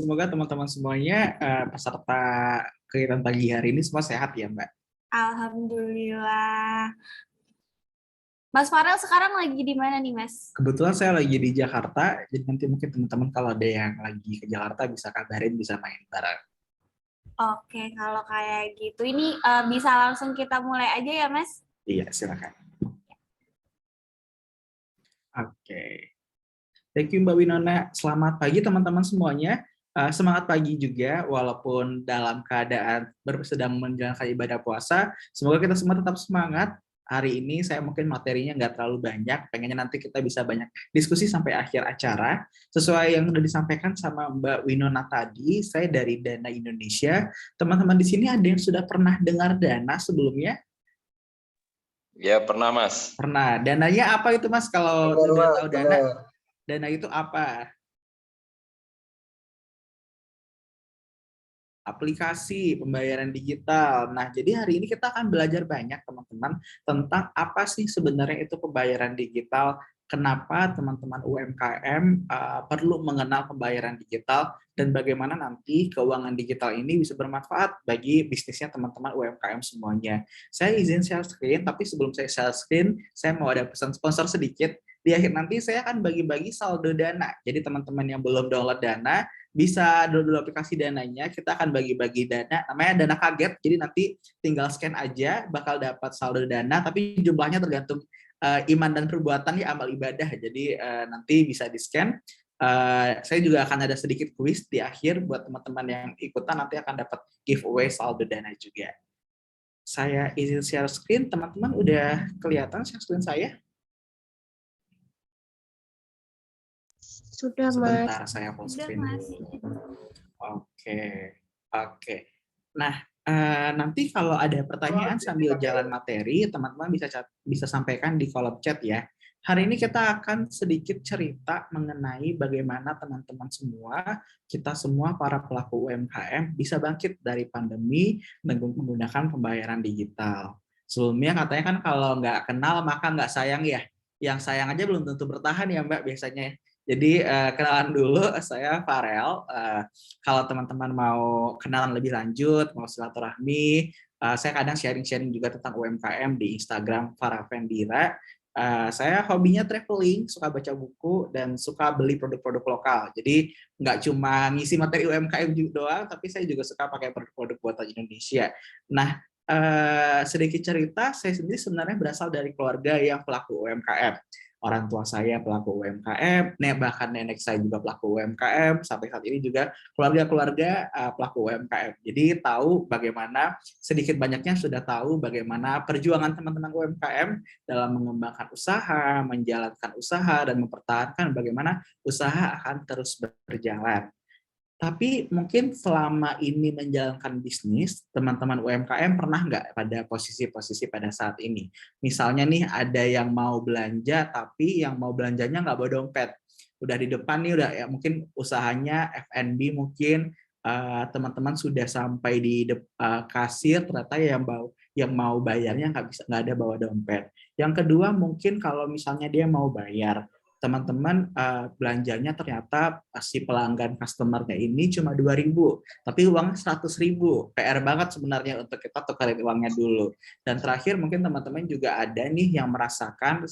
Semoga teman-teman semuanya peserta kegiatan pagi hari ini semua sehat ya, Mbak. Alhamdulillah. Mas Farel sekarang lagi di mana nih, Mas? Kebetulan saya lagi di Jakarta, jadi nanti mungkin teman-teman kalau ada yang lagi ke Jakarta bisa kabarin, bisa main bareng. Oke, kalau kayak gitu, ini bisa langsung kita mulai aja ya, Mas? Iya, silakan. Oke. Thank you Mbak Winona. Selamat pagi teman-teman semuanya. Semangat pagi juga, walaupun dalam keadaan sedang menjalankan ibadah puasa. Semoga kita semua tetap semangat. Hari ini saya mungkin materinya nggak terlalu banyak, pengennya nanti kita bisa banyak diskusi sampai akhir acara. Sesuai yang sudah disampaikan sama Mbak Winona tadi, saya dari Dana Indonesia. Teman-teman di sini ada yang sudah pernah dengar Dana sebelumnya? Ya, pernah, Mas. Pernah. Dananya apa itu, Mas? Kalau sudah tahu Dana, Dana itu apa? Aplikasi pembayaran digital. Nah, jadi hari ini kita akan belajar banyak teman-teman tentang apa sih sebenarnya itu pembayaran digital, kenapa teman-teman UMKM perlu mengenal pembayaran digital, dan bagaimana nanti keuangan digital ini bisa bermanfaat bagi bisnisnya teman-teman UMKM semuanya. Saya izin share screen, tapi sebelum saya share screen, saya mau ada pesan sponsor sedikit. Di akhir nanti saya akan bagi-bagi saldo Dana. Jadi teman-teman yang belum download Dana, bisa download aplikasi Dananya, kita akan bagi-bagi Dana, namanya Dana Kaget, jadi nanti tinggal scan aja, bakal dapat saldo Dana, tapi jumlahnya tergantung iman dan perbuatan ya, amal ibadah, jadi nanti bisa di-scan. Saya juga akan ada sedikit kuis di akhir, buat teman-teman yang ikutan nanti akan dapat giveaway saldo Dana juga. Saya izin share screen, teman-teman udah kelihatan share screen saya? Sudah, Sebentar, Mas. saya full screen Mas. dulu. Oke. Nah, nanti kalau ada pertanyaan sambil jalan materi, teman-teman bisa sampaikan di kolom chat ya. Hari ini kita akan sedikit cerita mengenai bagaimana teman-teman semua, kita semua para pelaku UMKM bisa bangkit dari pandemi menggunakan pembayaran digital. Sebelumnya katanya kan kalau nggak kenal maka nggak sayang ya. Yang sayang aja belum tentu bertahan ya Mbak biasanya. Jadi kenalan dulu, saya Farel. Kalau teman-teman mau kenalan lebih lanjut, mau silaturahmi, saya kadang sharing-sharing juga tentang UMKM di Instagram Farah Vendira. Saya hobinya traveling, suka baca buku, dan suka beli produk-produk lokal. Jadi nggak cuma ngisi materi UMKM doang, tapi saya juga suka pakai produk-produk buatan Indonesia. Nah, sedikit cerita, saya sendiri sebenarnya berasal dari keluarga yang pelaku UMKM. Orang tua saya pelaku UMKM, bahkan nenek saya juga pelaku UMKM, sampai saat ini juga keluarga-keluarga pelaku UMKM. Jadi tahu bagaimana, sedikit banyaknya sudah tahu bagaimana perjuangan teman-teman UMKM dalam mengembangkan usaha, menjalankan usaha, dan mempertahankan bagaimana usaha akan terus berjalan. Tapi mungkin selama ini menjalankan bisnis, teman-teman UMKM pernah nggak pada posisi-posisi pada saat ini? Misalnya nih ada yang mau belanja, tapi yang mau belanjanya nggak bawa dompet. Udah di depan nih, udah ya mungkin usahanya F&B mungkin, teman-teman sudah sampai di kasir, ternyata yang mau bayarnya nggak ada bawa dompet. Yang kedua mungkin kalau misalnya dia mau bayar, teman-teman belanjanya ternyata si pelanggan customer-nya ini cuma 2.000, tapi uangnya 100.000. PR banget sebenarnya untuk kita tukarin uangnya dulu. Dan terakhir mungkin teman-teman juga ada nih yang merasakan,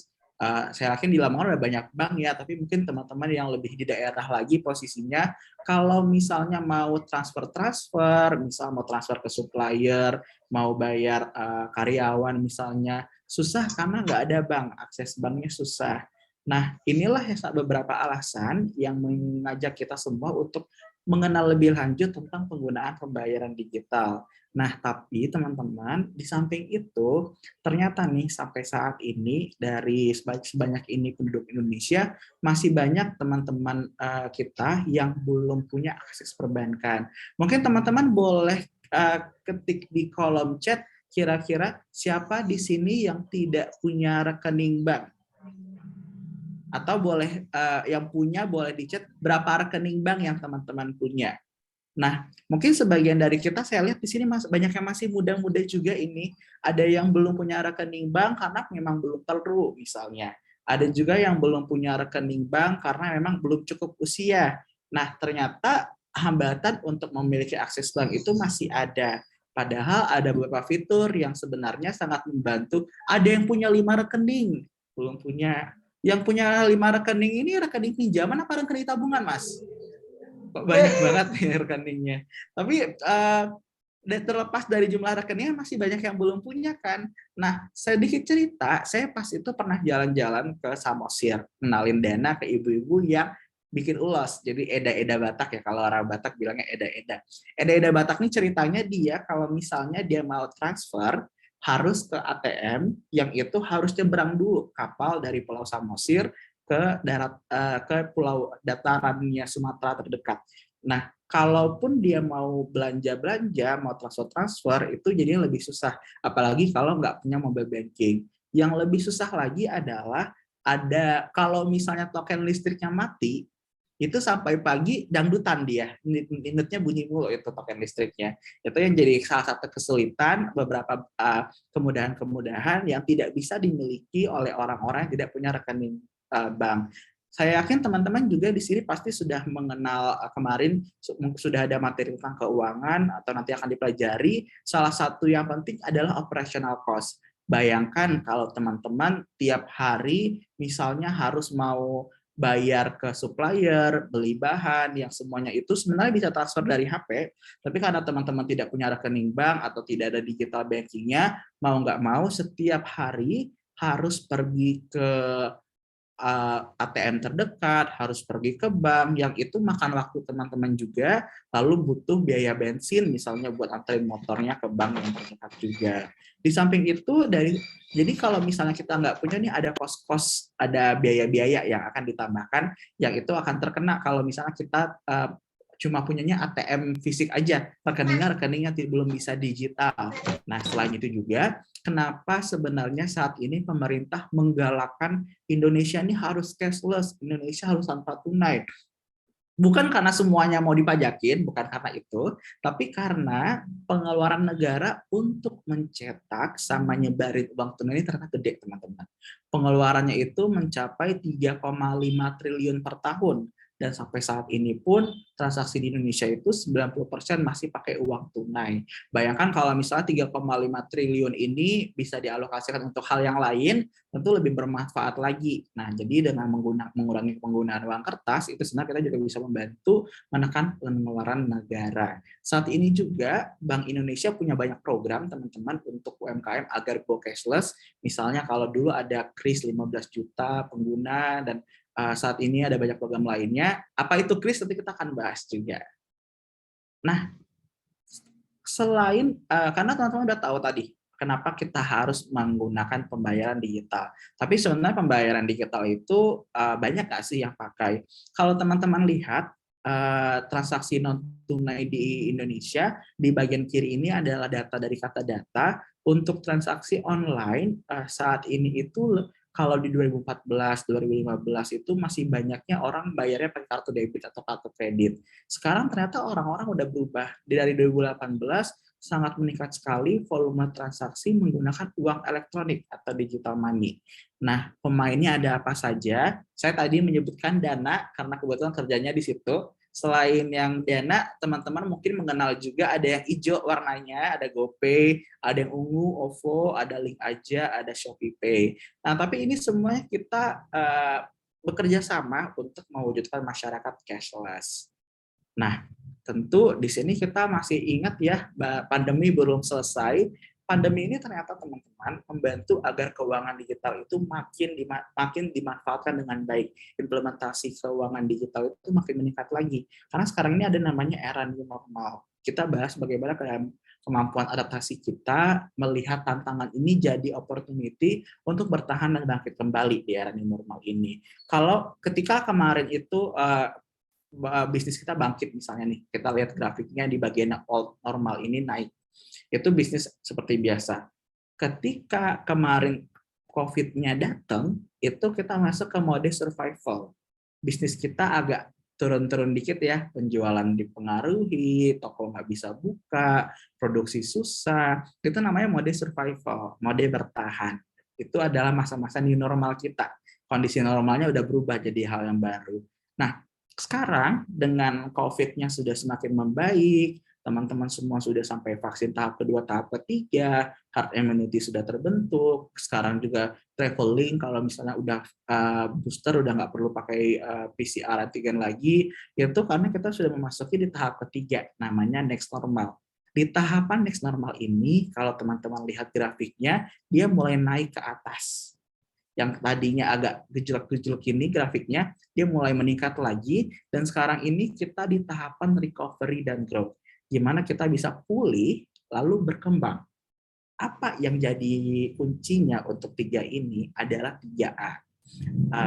saya yakin di Lamongan ada banyak bank ya, tapi mungkin teman-teman yang lebih di daerah lagi posisinya, kalau misalnya mau transfer, misal mau transfer ke supplier, mau bayar karyawan misalnya, susah karena nggak ada bank, akses banknya susah. Nah, inilah beberapa alasan yang mengajak kita semua untuk mengenal lebih lanjut tentang penggunaan pembayaran digital. Nah, tapi teman-teman, di samping itu, ternyata nih sampai saat ini dari sebanyak ini penduduk Indonesia, masih banyak teman-teman kita yang belum punya akses perbankan. Mungkin teman-teman boleh ketik di kolom chat, kira-kira siapa di sini yang tidak punya rekening bank? Atau boleh yang punya boleh dicat berapa rekening bank yang teman-teman punya. Nah, mungkin sebagian dari kita saya lihat di sini banyak yang masih muda-muda juga ini. Ada yang belum punya rekening bank karena memang belum perlu misalnya. Ada juga yang belum punya rekening bank karena memang belum cukup usia. Nah, ternyata hambatan untuk memiliki akses bank itu masih ada. Padahal ada beberapa fitur yang sebenarnya sangat membantu. Ada yang punya 5 rekening, belum punya. Yang punya 5 rekening ini rekening pinjaman apa rekening tabungan, Mas? Kok banyak banget nih rekeningnya. Tapi terlepas dari jumlah rekeningnya masih banyak yang belum punya kan. Nah, sedikit cerita, saya pas itu pernah jalan-jalan ke Samosir, kenalin Dana ke ibu-ibu yang bikin ulos. Jadi eda-eda Batak ya, kalau orang Batak bilangnya eda-eda. Eda-eda Batak ini ceritanya dia kalau misalnya dia mau transfer harus ke ATM yang itu harus nyebrang dulu kapal dari Pulau Samosir ke darat ke pulau datarannya Sumatera terdekat. Nah, kalaupun dia mau belanja-belanja, mau transfer-transfer, itu jadinya lebih susah. Apalagi kalau nggak punya mobile banking. Yang lebih susah lagi adalah kalau misalnya token listriknya mati, itu sampai pagi dangdutan dia, minutnya bunyi mulu itu token listriknya. Itu yang jadi salah satu kesulitan, beberapa kemudahan-kemudahan yang tidak bisa dimiliki oleh orang-orang yang tidak punya rekening bank. Saya yakin teman-teman juga di sini pasti sudah mengenal kemarin sudah ada materi tentang keuangan atau nanti akan dipelajari. Salah satu yang penting adalah operational cost. Bayangkan kalau teman-teman tiap hari misalnya harus mau bayar ke supplier, beli bahan, yang semuanya itu sebenarnya bisa transfer dari HP, tapi karena teman-teman tidak punya rekening bank atau tidak ada digital bankingnya, mau nggak mau setiap hari harus pergi ke ATM terdekat, harus pergi ke bank, yang itu makan waktu teman-teman juga, lalu butuh biaya bensin misalnya buat anterin motornya ke bank yang terdekat juga. Di samping itu, jadi kalau misalnya kita nggak punya nih ada kos-kos, ada biaya-biaya yang akan ditambahkan, yang itu akan terkena kalau misalnya kita cuma punyanya ATM fisik aja, rekeningnya belum bisa digital. Nah, selain itu juga, kenapa sebenarnya saat ini pemerintah menggalakkan Indonesia ini harus cashless, Indonesia harus tanpa tunai. Bukan karena semuanya mau dipajakin, bukan karena itu, tapi karena pengeluaran negara untuk mencetak sama nyebarin uang tunai ini ternyata gede, teman-teman. Pengeluarannya itu mencapai 3,5 triliun per tahun. Dan sampai saat ini pun transaksi di Indonesia itu 90% masih pakai uang tunai. Bayangkan kalau misalnya 3,5 triliun ini bisa dialokasikan untuk hal yang lain, tentu lebih bermanfaat lagi. Nah, jadi dengan mengurangi penggunaan uang kertas, itu sebenarnya kita juga bisa membantu menekan pengeluaran negara. Saat ini juga Bank Indonesia punya banyak program, teman-teman, untuk UMKM agar go cashless. Misalnya kalau dulu ada kris 15 juta pengguna, dan saat ini ada banyak program lainnya. Apa itu kris? Nanti kita akan bahas juga. Nah, karena teman-teman udah tahu tadi, kenapa kita harus menggunakan pembayaran digital. Tapi sebenarnya pembayaran digital itu banyak nggak sih yang pakai? Kalau teman-teman lihat transaksi non tunai di Indonesia, di bagian kiri ini adalah data dari Kata Data. Untuk transaksi online saat ini itu kalau di 2014, 2015 itu masih banyaknya orang bayarnya pakai kartu debit atau kartu kredit. Sekarang ternyata orang-orang udah berubah. Dari 2018 sangat meningkat sekali volume transaksi menggunakan uang elektronik atau digital money. Nah, pemainnya ada apa saja? Saya tadi menyebutkan Dana karena kebetulan kerjanya di situ. Selain yang Dana, teman-teman mungkin mengenal juga ada yang hijau warnanya, ada GoPay, ada yang ungu, OVO, ada Link Aja, ada ShopeePay. Nah, tapi ini semuanya kita bekerja sama untuk mewujudkan masyarakat cashless. Nah, tentu di sini kita masih ingat ya, pandemi belum selesai. Pandemi ini ternyata teman-teman membantu agar keuangan digital itu makin dimanfaatkan dengan baik. Implementasi keuangan digital itu makin meningkat lagi. Karena sekarang ini ada namanya era new normal. Kita bahas bagaimana kemampuan adaptasi kita melihat tantangan ini jadi opportunity untuk bertahan dan bangkit kembali di era new normal ini. Kalau ketika kemarin itu bisnis kita bangkit misalnya nih, kita lihat grafiknya di bagian old normal ini naik, itu bisnis seperti biasa. Ketika kemarin COVID-nya datang, itu kita masuk ke mode survival. Bisnis kita agak turun-turun dikit ya, penjualan dipengaruhi, toko nggak bisa buka, produksi susah, itu namanya mode survival, mode bertahan. Itu adalah masa-masa new normal kita. Kondisi normalnya udah berubah jadi hal yang baru. Nah, Sekarang dengan COVID-nya sudah semakin membaik, teman-teman semua sudah sampai vaksin tahap kedua, tahap ketiga, herd immunity sudah terbentuk, sekarang juga traveling kalau misalnya udah booster udah nggak perlu pakai PCR antigen lagi, itu karena kita sudah memasuki di tahap ketiga, namanya next normal. Di tahapan next normal ini, kalau teman-teman lihat grafiknya, dia mulai naik ke atas. Yang tadinya agak gejolak-gejolak ini grafiknya, dia mulai meningkat lagi, dan sekarang ini kita di tahapan recovery dan growth. Gimana kita bisa pulih, lalu berkembang. Apa yang jadi kuncinya untuk 3 ini adalah 3A.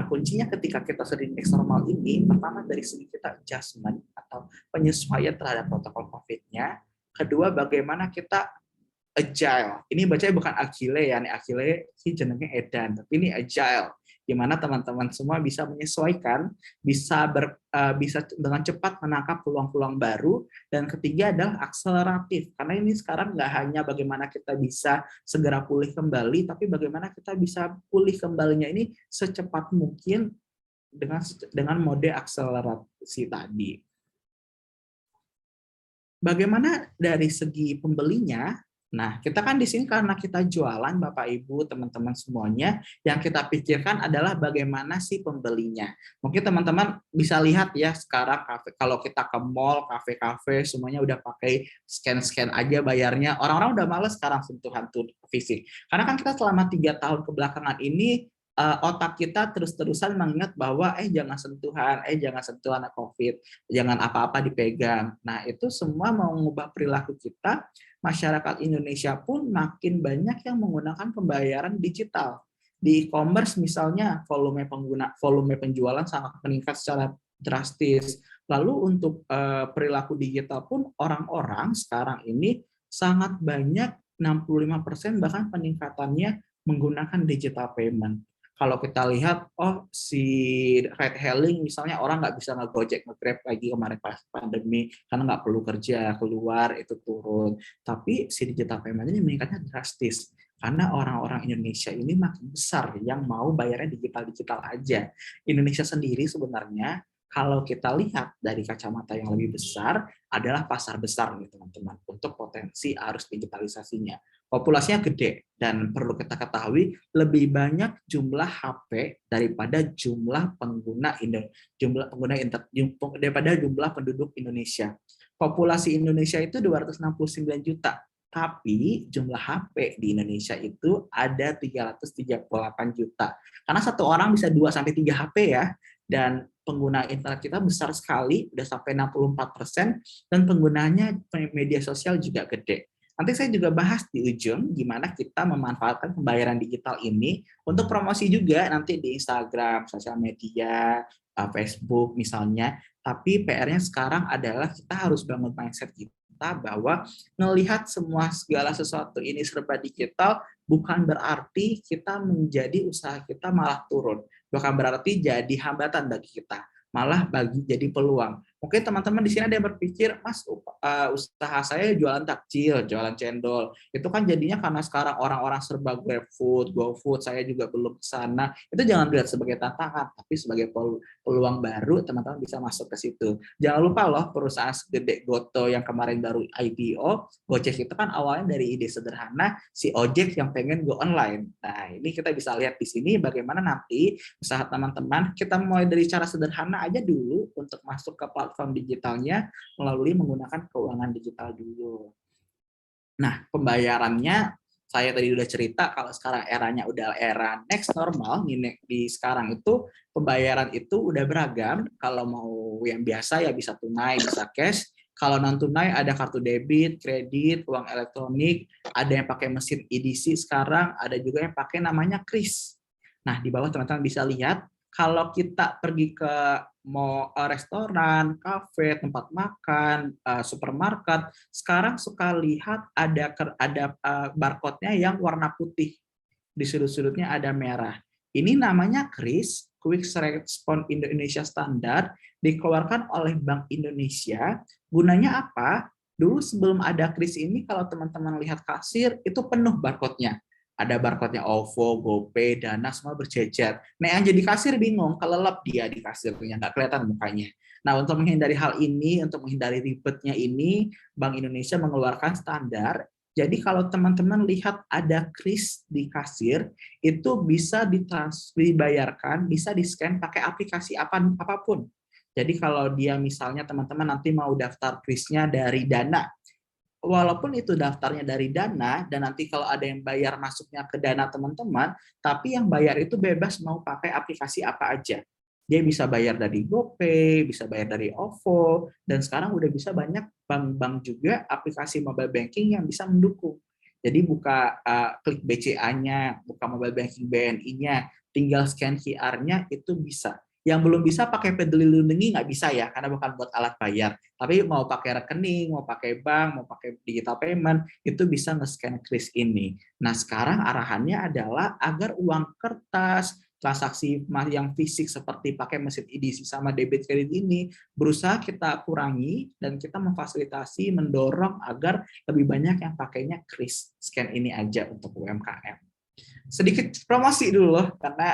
Kuncinya ketika kita sering next normal ini, pertama dari segi kita adjustment atau penyesuaian terhadap protokol COVID-nya, kedua bagaimana kita agile. Ini bacanya bukan agile ya, nih agile sih jenengnya edan, tapi ini agile. Gimana teman-teman semua bisa menyesuaikan, bisa dengan cepat menangkap peluang-peluang baru, dan ketiga adalah akseleratif. Karena ini sekarang nggak hanya bagaimana kita bisa segera pulih kembali, tapi bagaimana kita bisa pulih kembalinya ini secepat mungkin dengan mode akselerasi tadi. Bagaimana dari segi pembelinya? Nah, kita kan di sini karena kita jualan, Bapak Ibu, teman-teman semuanya, yang kita pikirkan adalah bagaimana sih pembelinya. Mungkin teman-teman bisa lihat ya sekarang kalau kita ke mall, kafe-kafe, semuanya udah pakai scan-scan aja bayarnya. Orang-orang udah males sekarang sentuhan fisik. Karena kan kita selama 3 tahun kebelakangan ini otak kita terus-terusan mengingat bahwa jangan sentuhan COVID, jangan apa-apa dipegang. Nah, itu semua mau mengubah perilaku kita. Masyarakat Indonesia pun makin banyak yang menggunakan pembayaran digital. Di e-commerce misalnya volume penjualan sangat meningkat secara drastis. Lalu untuk perilaku digital pun orang-orang sekarang ini sangat banyak, 65% bahkan peningkatannya menggunakan digital payment. Kalau kita lihat, si ride hailing misalnya orang nggak bisa nge-Gojek, nge-Grab lagi kemarin pas pandemi, karena nggak perlu kerja, keluar, itu turun. Tapi si digital payment ini meningkatnya drastis. Karena orang-orang Indonesia ini makin besar yang mau bayarnya digital-digital aja. Indonesia sendiri sebenarnya, kalau kita lihat dari kacamata yang lebih besar, adalah pasar besar nih teman-teman, untuk potensi arus digitalisasinya. Populasinya gede, dan perlu kita ketahui lebih banyak jumlah HP daripada jumlah pengguna daripada jumlah penduduk Indonesia. Populasi Indonesia itu 269 juta, tapi jumlah HP di Indonesia itu ada 338 juta. Karena satu orang bisa 2 sampai 3 HP ya, dan pengguna internet kita besar sekali, udah sampai 64%, dan penggunanya media sosial juga gede. Nanti saya juga bahas di ujung gimana kita memanfaatkan pembayaran digital ini untuk promosi juga nanti di Instagram, sosial media, Facebook misalnya. Tapi PR-nya sekarang adalah kita harus bangun mindset kita bahwa melihat segala sesuatu ini serba digital bukan berarti kita menjadi usaha kita malah turun. Bukan berarti jadi hambatan bagi kita, malah jadi peluang. Mungkin teman-teman di sini ada yang berpikir, Mas, usaha saya jualan takjil, jualan cendol. Itu kan jadinya karena sekarang orang-orang serba GrabFood, GoFood, saya juga belum ke sana. Itu jangan dilihat sebagai tantangan, tapi sebagai peluang baru, teman-teman bisa masuk ke situ. Jangan lupa loh, perusahaan segede Goto yang kemarin baru IPO, Gojek itu kan awalnya dari ide sederhana, si ojek yang pengen go online. Nah, ini kita bisa lihat di sini bagaimana nanti usaha teman-teman, kita mulai dari cara sederhana aja dulu untuk masuk ke platform digitalnya melalui menggunakan keuangan digital dulu. Nah, pembayarannya saya tadi udah cerita kalau sekarang eranya udah era next normal, di sekarang itu pembayaran itu udah beragam. Kalau mau yang biasa ya bisa tunai, bisa cash. Kalau non tunai ada kartu debit, kredit, uang elektronik, ada yang pakai mesin EDC sekarang, ada juga yang pakai namanya kris. Nah, di bawah teman-teman bisa lihat, kalau kita pergi ke restoran, kafe, tempat makan, supermarket, sekarang suka lihat ada barcode-nya yang warna putih. Di sudut-sudutnya ada merah. Ini namanya KRIS, Quick Response Indonesia Standard, dikeluarkan oleh Bank Indonesia. Gunanya apa? Dulu sebelum ada KRIS ini, kalau teman-teman lihat kasir, itu penuh barcode-nya. Ada barcode-nya OVO, GoPay, Dana, semua berjejer. Nah, yang jadi kasir bingung, kelelep dia di kasirnya, nggak kelihatan mukanya. Nah, untuk menghindari hal ini, untuk menghindari ribetnya ini, Bank Indonesia mengeluarkan standar. Jadi kalau teman-teman lihat ada kris di kasir, itu bisa dibayarkan, bisa di-scan pakai aplikasi apapun. Jadi kalau dia misalnya teman-teman nanti mau daftar krisnya dari Dana, walaupun itu daftarnya dari Dana, dan nanti kalau ada yang bayar masuknya ke Dana teman-teman, tapi yang bayar itu bebas mau pakai aplikasi apa aja. Dia bisa bayar dari GoPay, bisa bayar dari OVO, dan sekarang udah bisa banyak bank-bank juga aplikasi mobile banking yang bisa mendukung. Jadi buka klik BCA-nya, buka mobile banking BNI-nya, tinggal scan QR-nya itu bisa. Yang belum bisa pakai Peduli Lindungi nggak bisa ya, karena bukan buat alat bayar. Tapi mau pakai rekening, mau pakai bank, mau pakai digital payment, itu bisa nge-scan kris ini. Nah, sekarang arahannya adalah agar uang kertas, transaksi yang fisik seperti pakai mesin EDC sama debit kredit ini berusaha kita kurangi dan kita memfasilitasi, mendorong agar lebih banyak yang pakainya kris scan ini aja untuk UMKM. Sedikit promosi dulu loh, karena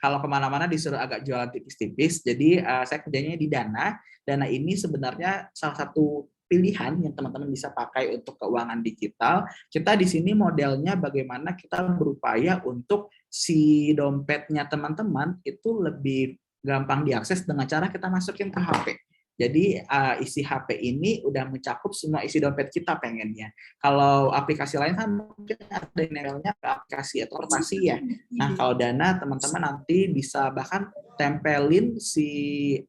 kalau kemana-mana disuruh agak jualan tipis-tipis, jadi saya kerjanya di Dana. Dana ini sebenarnya salah satu pilihan yang teman-teman bisa pakai untuk keuangan digital. Kita di sini modelnya bagaimana kita berupaya untuk si dompetnya teman-teman itu lebih gampang diakses dengan cara kita masukin ke HP. Jadi isi HP ini udah mencakup semua isi dompet kita pengennya. Kalau aplikasi lain kan mungkin ada emailnya ke aplikasi atau informasi ya. Nah, kalau Dana teman-teman nanti bisa bahkan tempelin si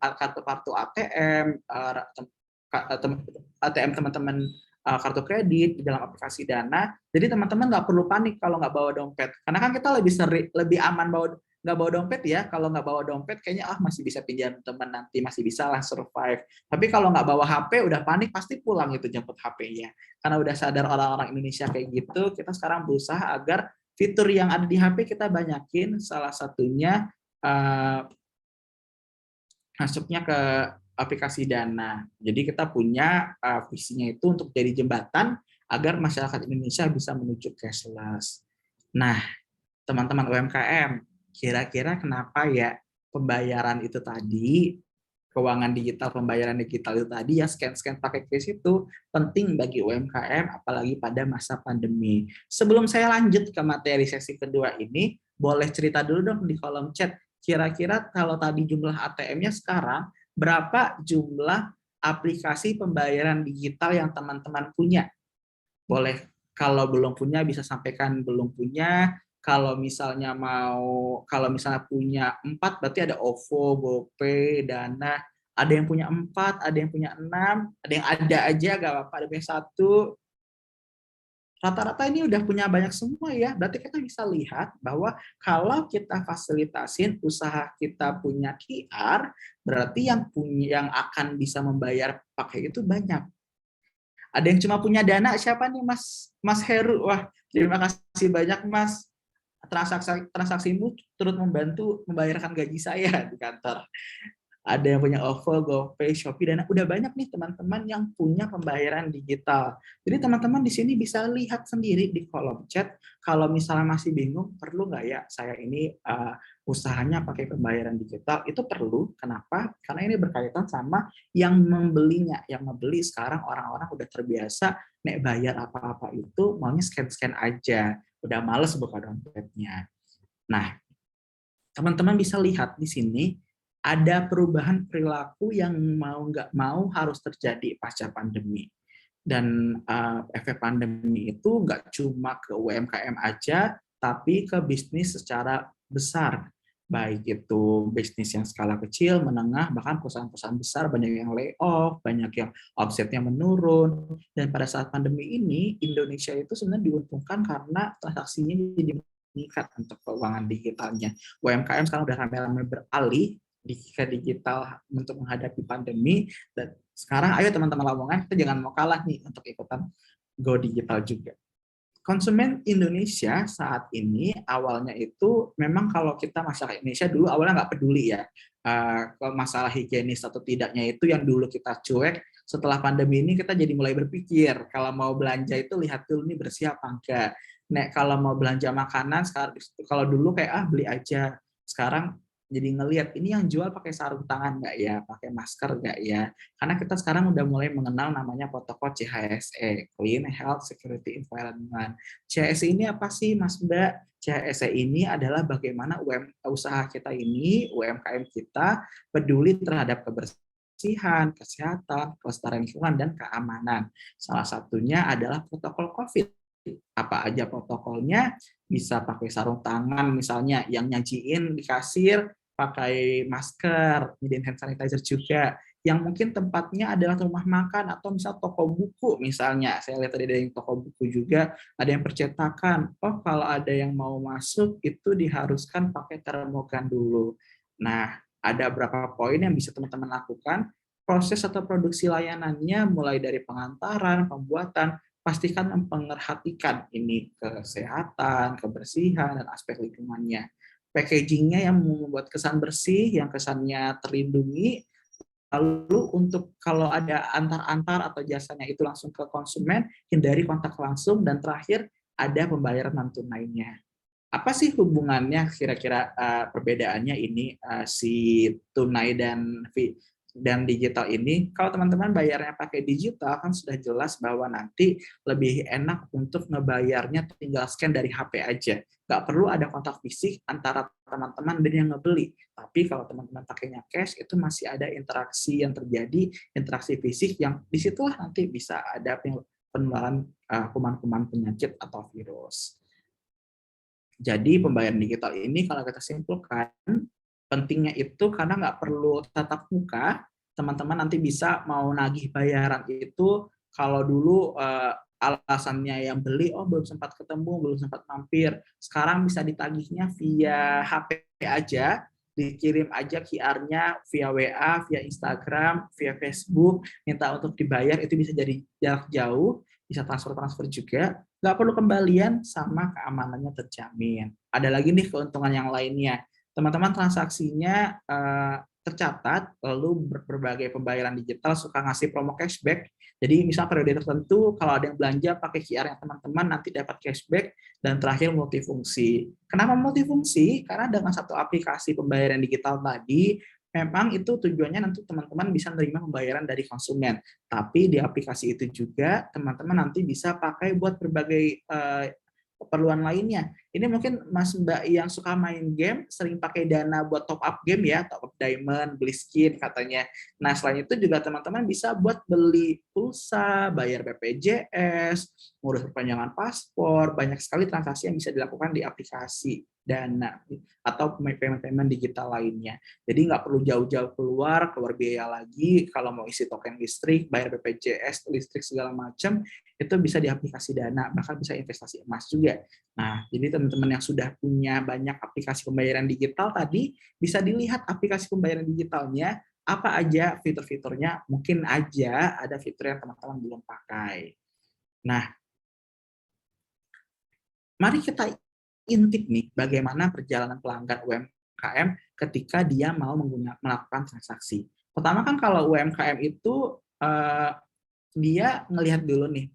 kartu-kartu ATM, ATM teman-teman, kartu kredit di dalam aplikasi Dana. Jadi teman-teman nggak perlu panik kalau nggak bawa dompet. Karena kan kita lebih aman nggak bawa dompet ya. Kalau nggak bawa dompet kayaknya masih bisa pinjam teman, nanti masih bisa lah survive. Tapi kalau nggak bawa HP udah panik pasti pulang itu jemput HP-nya. Karena udah sadar orang-orang Indonesia kayak gitu, kita sekarang berusaha agar fitur yang ada di HP kita banyakin. Salah satunya masuknya ke aplikasi Dana. Jadi kita punya visinya itu untuk jadi jembatan agar masyarakat Indonesia bisa menuju cashless. Nah, teman-teman UMKM, kira-kira kenapa ya pembayaran itu tadi, keuangan digital, pembayaran digital itu tadi ya scan-scan pakai kris itu penting bagi UMKM, apalagi pada masa pandemi. Sebelum saya lanjut ke materi sesi kedua ini, boleh cerita dulu dong di kolom chat, kira-kira kalau tadi jumlah ATM-nya sekarang, berapa jumlah aplikasi pembayaran digital yang teman-teman punya? Boleh, kalau belum punya bisa sampaikan belum punya. Kalau misalnya punya 4, berarti ada OVO, GoPay, Dana. Ada yang punya 4, ada yang punya 6, ada yang ada aja, gak apa-apa, ada yang 1. Rata-rata ini udah punya banyak semua ya. Berarti kita bisa lihat bahwa kalau kita fasilitasin usaha kita punya QR, berarti yang akan bisa membayar pakai itu banyak. Ada yang cuma punya Dana, siapa nih Mas Heru? Wah, terima kasih banyak Mas. Transaksimu turut membantu membayarkan gaji saya di kantor. Ada yang punya OVO, GoPay, Shopee, dan udah banyak nih teman-teman yang punya pembayaran digital. Jadi teman-teman di sini bisa lihat sendiri di kolom chat, kalau misalnya masih bingung, perlu nggak ya saya ini usahanya pakai pembayaran digital? Itu perlu, kenapa? Karena ini berkaitan sama yang membelinya. Yang membeli sekarang orang-orang udah terbiasa, nek bayar apa-apa itu maunya scan-scan aja, udah males buka dompetnya. Nah, teman-teman bisa lihat di sini, ada perubahan perilaku yang mau nggak mau harus terjadi pasca pandemi. Dan efek pandemi itu nggak cuma ke UMKM aja, tapi ke bisnis secara besar. Baik itu bisnis yang skala kecil, menengah, bahkan perusahaan-perusahaan besar banyak yang layoff, banyak yang omsetnya menurun. Dan pada saat pandemi ini, Indonesia itu sebenarnya diuntungkan karena transaksinya jadi meningkat untuk keuangan digitalnya. UMKM sekarang udah ramai-ramai beralih ke digital untuk menghadapi pandemi, dan sekarang ayo teman-teman Lamongan, kita jangan mau kalah nih untuk ikutan go digital juga. Konsumen Indonesia saat ini awalnya itu memang kalau kita masyarakat Indonesia dulu awalnya nggak peduli ya kalau masalah higienis atau tidaknya, itu yang dulu kita cuek. Setelah pandemi ini kita jadi mulai berpikir kalau mau belanja itu lihat dulu nih bersih apa enggak. Nek kalau mau belanja makanan sekarang, kalau dulu kayak beli aja, sekarang jadi ngelihat ini yang jual pakai sarung tangan nggak ya, pakai masker nggak ya. Karena kita sekarang udah mulai mengenal namanya protokol CHSE, Clean Health Security Environment. CHSE ini apa sih Mas Mbak? CHSE ini adalah bagaimana usaha kita ini, UMKM kita peduli terhadap kebersihan, kesehatan, kelestarian lingkungan, dan keamanan. Salah satunya adalah protokol COVID. Apa aja protokolnya? Bisa pakai sarung tangan misalnya, yang nyajiin di kasir pakai masker, nyediain hand sanitizer juga. Yang mungkin tempatnya adalah rumah makan atau misal toko buku misalnya. Saya lihat tadi ada yang toko buku juga, ada yang percetakan. Oh, kalau ada yang mau masuk itu diharuskan pakai termogan dulu. Nah, ada beberapa poin yang bisa teman-teman lakukan. Proses atau produksi layanannya mulai dari pengantaran, pembuatan, pastikan memperhatikan ini kesehatan, kebersihan, dan aspek lingkungannya. Packagingnya yang membuat kesan bersih, yang kesannya terlindungi. Lalu untuk kalau ada antar-antar atau jasanya itu langsung ke konsumen, hindari kontak langsung. Dan terakhir, ada pembayaran non tunainya. Apa sih hubungannya kira-kira perbedaannya ini si tunai dan digital ini? Kalau teman-teman bayarnya pakai digital kan sudah jelas bahwa nanti lebih enak untuk ngebayarnya tinggal scan dari HP aja. Nggak perlu ada kontak fisik antara teman-teman dan yang ngebeli. Tapi kalau teman-teman pakainya cash, itu masih ada interaksi yang terjadi, interaksi fisik yang disitulah nanti bisa ada penularan kuman-kuman penyakit atau virus. Jadi pembayaran digital ini kalau kita simpulkan, pentingnya itu karena nggak perlu tatap muka, teman-teman nanti bisa mau nagih bayaran itu kalau dulu alasannya yang beli, oh belum sempat ketemu, belum sempat mampir, sekarang bisa ditagihnya via HP aja, dikirim aja QR-nya via WA, via Instagram, via Facebook, minta untuk dibayar, itu bisa jadi jarak jauh, bisa transfer-transfer juga, nggak perlu kembalian, sama keamanannya terjamin. Ada lagi nih keuntungan yang lainnya. Teman-teman transaksinya tercatat, lalu berbagai pembayaran digital suka ngasih promo cashback. Jadi misal periode tertentu, kalau ada yang belanja pakai QR yang teman-teman nanti dapat cashback, dan terakhir multifungsi. Kenapa multifungsi? Karena dengan satu aplikasi pembayaran digital tadi, memang itu tujuannya nanti teman-teman bisa menerima pembayaran dari konsumen. Tapi di aplikasi itu juga teman-teman nanti bisa pakai buat berbagai keperluan lainnya. Ini mungkin Mas Mbak yang suka main game, sering pakai dana buat top up game ya, top up diamond, beli skin katanya. Nah, selain itu juga teman-teman bisa buat beli pulsa, bayar BPJS, ngurus perpanjangan paspor, banyak sekali transaksi yang bisa dilakukan di aplikasi Dana atau payment digital lainnya. Jadi nggak perlu jauh-jauh keluar biaya lagi, kalau mau isi token listrik, bayar BPJS, listrik segala macam, itu bisa di aplikasi Dana, bahkan bisa investasi emas juga. Nah, jadi teman-teman yang sudah punya banyak aplikasi pembayaran digital tadi, bisa dilihat aplikasi pembayaran digitalnya, apa aja fitur-fiturnya, mungkin aja ada fitur yang teman-teman belum pakai. Nah, mari kita intip nih, bagaimana perjalanan pelanggan UMKM ketika dia mau melakukan transaksi. Pertama kan kalau UMKM itu dia ngelihat dulu nih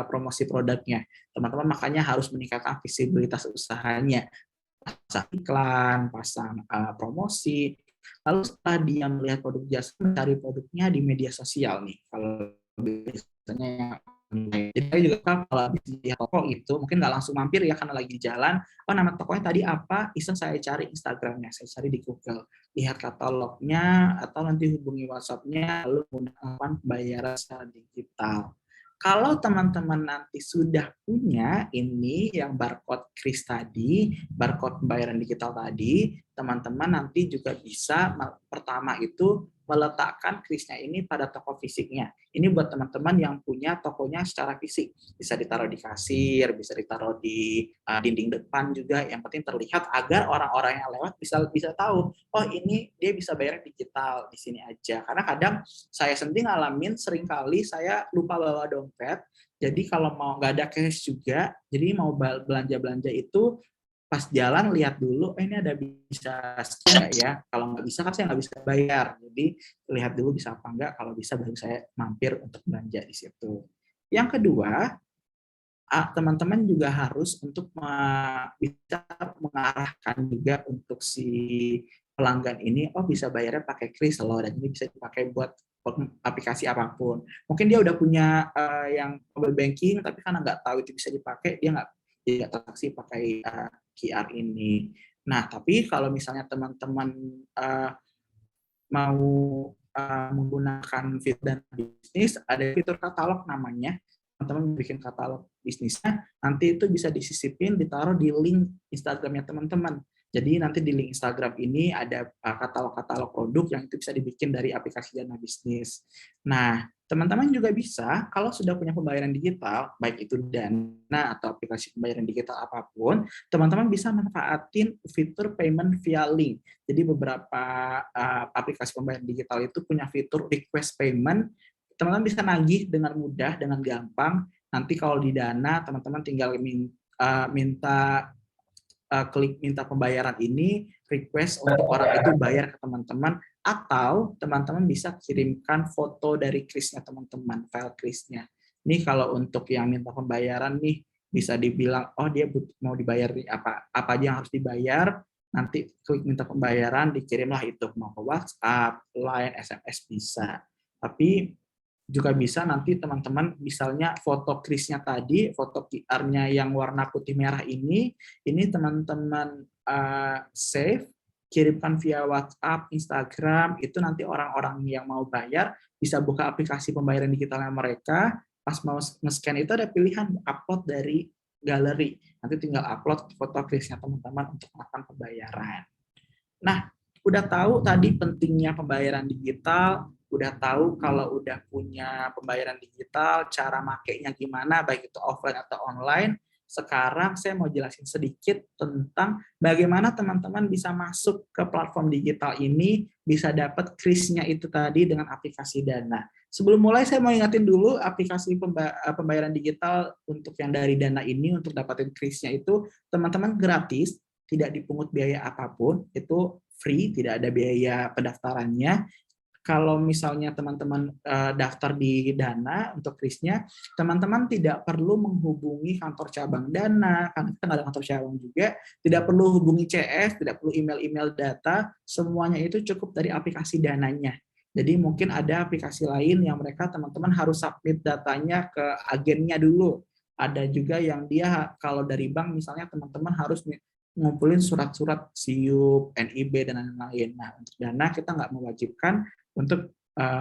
promosi produknya. Teman-teman makanya harus meningkatkan visibilitas usahanya. Pasang iklan, pasang promosi. Lalu setelah dia melihat produk jasa, mencari produknya di media sosial nih. Kalau biasanya jadi juga kalau di toko itu mungkin nggak langsung mampir ya karena lagi di jalan. Oh, nama tokonya tadi apa? Iseng saya cari Instagramnya, saya cari di Google, lihat katalognya atau nanti hubungi WhatsApp-nya, lalu menggunakan pembayaran secara digital. Kalau teman-teman nanti sudah punya ini yang barcode kris tadi, barcode pembayaran digital tadi, teman-teman nanti juga bisa pertama itu meletakkan krisnya ini pada toko fisiknya. Ini buat teman-teman yang punya tokonya secara fisik. Bisa ditaruh di kasir, bisa ditaruh di dinding depan juga. Yang penting terlihat agar orang-orang yang lewat bisa tahu, oh ini dia bisa bayar digital di sini aja. Karena kadang saya sendiri ngalamin seringkali saya lupa bawa dompet. Jadi kalau mau nggak ada cash juga, jadi mau belanja-belanja itu pas jalan lihat dulu, ini ada bisa scan nggak ya? Kalau nggak bisa kan saya nggak bisa bayar. Jadi lihat dulu bisa apa enggak, kalau bisa baru saya mampir untuk belanja di situ. Yang kedua, teman-teman juga harus untuk bisa mengarahkan juga untuk si pelanggan ini, oh bisa bayarnya pakai kris loh, dan ini bisa dipakai buat aplikasi apapun. Mungkin dia udah punya yang mobile banking, tapi karena nggak tahu itu bisa dipakai, dia nggak transaksi pakai QR ini. Nah, tapi kalau misalnya teman-teman mau menggunakan fitur dan bisnis, ada fitur katalog namanya. Teman-teman bikin katalog bisnisnya, nanti itu bisa disisipin, ditaruh di link Instagramnya teman-teman. Jadi nanti di link Instagram ini ada katalog-katalog produk yang itu bisa dibikin dari aplikasi Dana Bisnis. Nah, teman-teman juga bisa, kalau sudah punya pembayaran digital, baik itu Dana atau aplikasi pembayaran digital apapun, teman-teman bisa manfaatin fitur payment via link. Jadi beberapa aplikasi pembayaran digital itu punya fitur request payment. Teman-teman bisa nagih dengan mudah, dengan gampang. Nanti kalau di Dana, teman-teman tinggal klik minta pembayaran ini, request untuk orang itu bayar ke teman-teman, atau teman-teman bisa kirimkan foto dari krisnya teman-teman, file krisnya. Ini kalau untuk yang minta pembayaran nih, bisa dibilang, oh dia mau dibayar apa aja yang harus dibayar, nanti klik minta pembayaran, dikirimlah itu, mau ke WhatsApp, Line, SMS bisa. Tapi juga bisa nanti teman-teman misalnya foto krisnya tadi, foto QR-nya yang warna putih merah ini teman-teman save, kirimkan via WhatsApp, Instagram, itu nanti orang-orang yang mau bayar bisa buka aplikasi pembayaran digitalnya mereka, pas mau nge-scan itu ada pilihan upload dari galeri, nanti tinggal upload foto krisnya teman-teman untuk melakukan pembayaran. Nah, udah tahu tadi pentingnya pembayaran digital, udah tahu kalau udah punya pembayaran digital, cara makainya gimana, baik itu offline atau online. Sekarang saya mau jelasin sedikit tentang bagaimana teman-teman bisa masuk ke platform digital ini, bisa dapat krisnya itu tadi dengan aplikasi Dana. Sebelum mulai saya mau ingatin dulu aplikasi pembayaran digital untuk yang dari Dana ini, untuk dapatin krisnya itu teman-teman gratis, tidak dipungut biaya apapun, itu free, tidak ada biaya pendaftarannya. Kalau misalnya teman-teman daftar di Dana untuk krisnya, teman-teman tidak perlu menghubungi kantor cabang Dana, karena kita nggak ada kantor cabang juga, tidak perlu hubungi CS, tidak perlu email-email data, semuanya itu cukup dari aplikasi Dananya. Jadi mungkin ada aplikasi lain yang mereka teman-teman harus submit datanya ke agennya dulu. Ada juga yang dia kalau dari bank misalnya teman-teman harus ngumpulin surat-surat SIUP, NIB, dan lain-lain. Nah, untuk Dana kita nggak mewajibkan untuk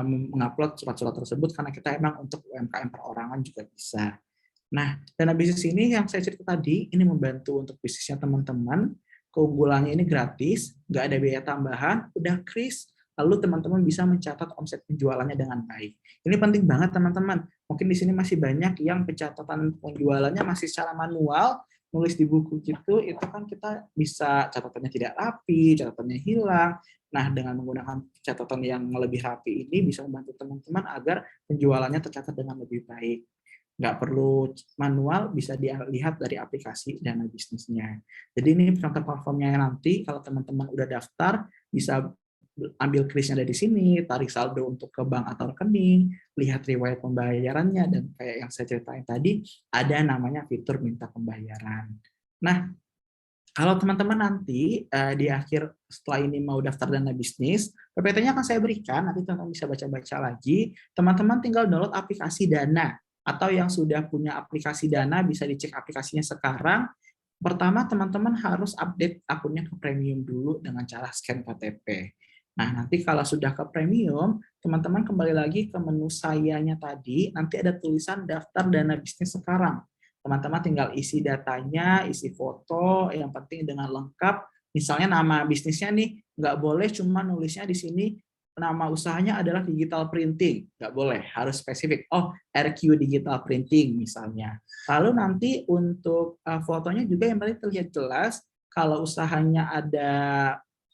mengupload surat-surat tersebut karena kita emang untuk UMKM perorangan juga bisa. Nah, Dana bisnis ini yang saya cerita tadi, ini membantu untuk bisnisnya teman-teman. Keunggulannya ini gratis, nggak ada biaya tambahan, udah kris, lalu teman-teman bisa mencatat omset penjualannya dengan baik. Ini penting banget teman-teman. Mungkin di sini masih banyak yang pencatatan penjualannya masih secara manual, nulis di buku gitu, itu kan kita bisa catatannya tidak rapi, catatannya hilang. Nah, dengan menggunakan catatan yang lebih rapi ini bisa membantu teman-teman agar penjualannya tercatat dengan lebih baik. Nggak perlu manual, bisa dilihat dari aplikasi Dana bisnisnya. Jadi ini contoh platformnya nanti, kalau teman-teman udah daftar, bisa ambil krisnya dari sini, tarik saldo untuk ke bank atau rekening, lihat riwayat pembayarannya, dan kayak yang saya ceritain tadi, ada namanya fitur minta pembayaran. Nah, kalau teman-teman nanti di akhir setelah ini mau daftar Dana bisnis, PPT-nya akan saya berikan, nanti teman-teman bisa baca-baca lagi. Teman-teman tinggal download aplikasi Dana, atau yang sudah punya aplikasi Dana bisa dicek aplikasinya sekarang. Pertama, teman-teman harus update akunnya ke premium dulu dengan cara scan KTP. Nah, nanti kalau sudah ke premium, teman-teman kembali lagi ke menu sayanya tadi, nanti ada tulisan daftar Dana bisnis sekarang. Teman-teman tinggal isi datanya, isi foto, yang penting dengan lengkap. Misalnya nama bisnisnya nih, nggak boleh cuma nulisnya di sini nama usahanya adalah digital printing, nggak boleh, harus spesifik. Oh, RQ Digital Printing misalnya. Lalu nanti untuk fotonya juga yang paling terlihat jelas, kalau usahanya ada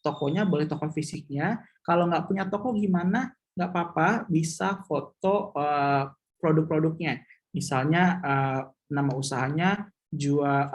tokonya, boleh toko fisiknya. Kalau nggak punya toko gimana? Nggak apa-apa, bisa foto produk-produknya. Misalnya nama usahanya jual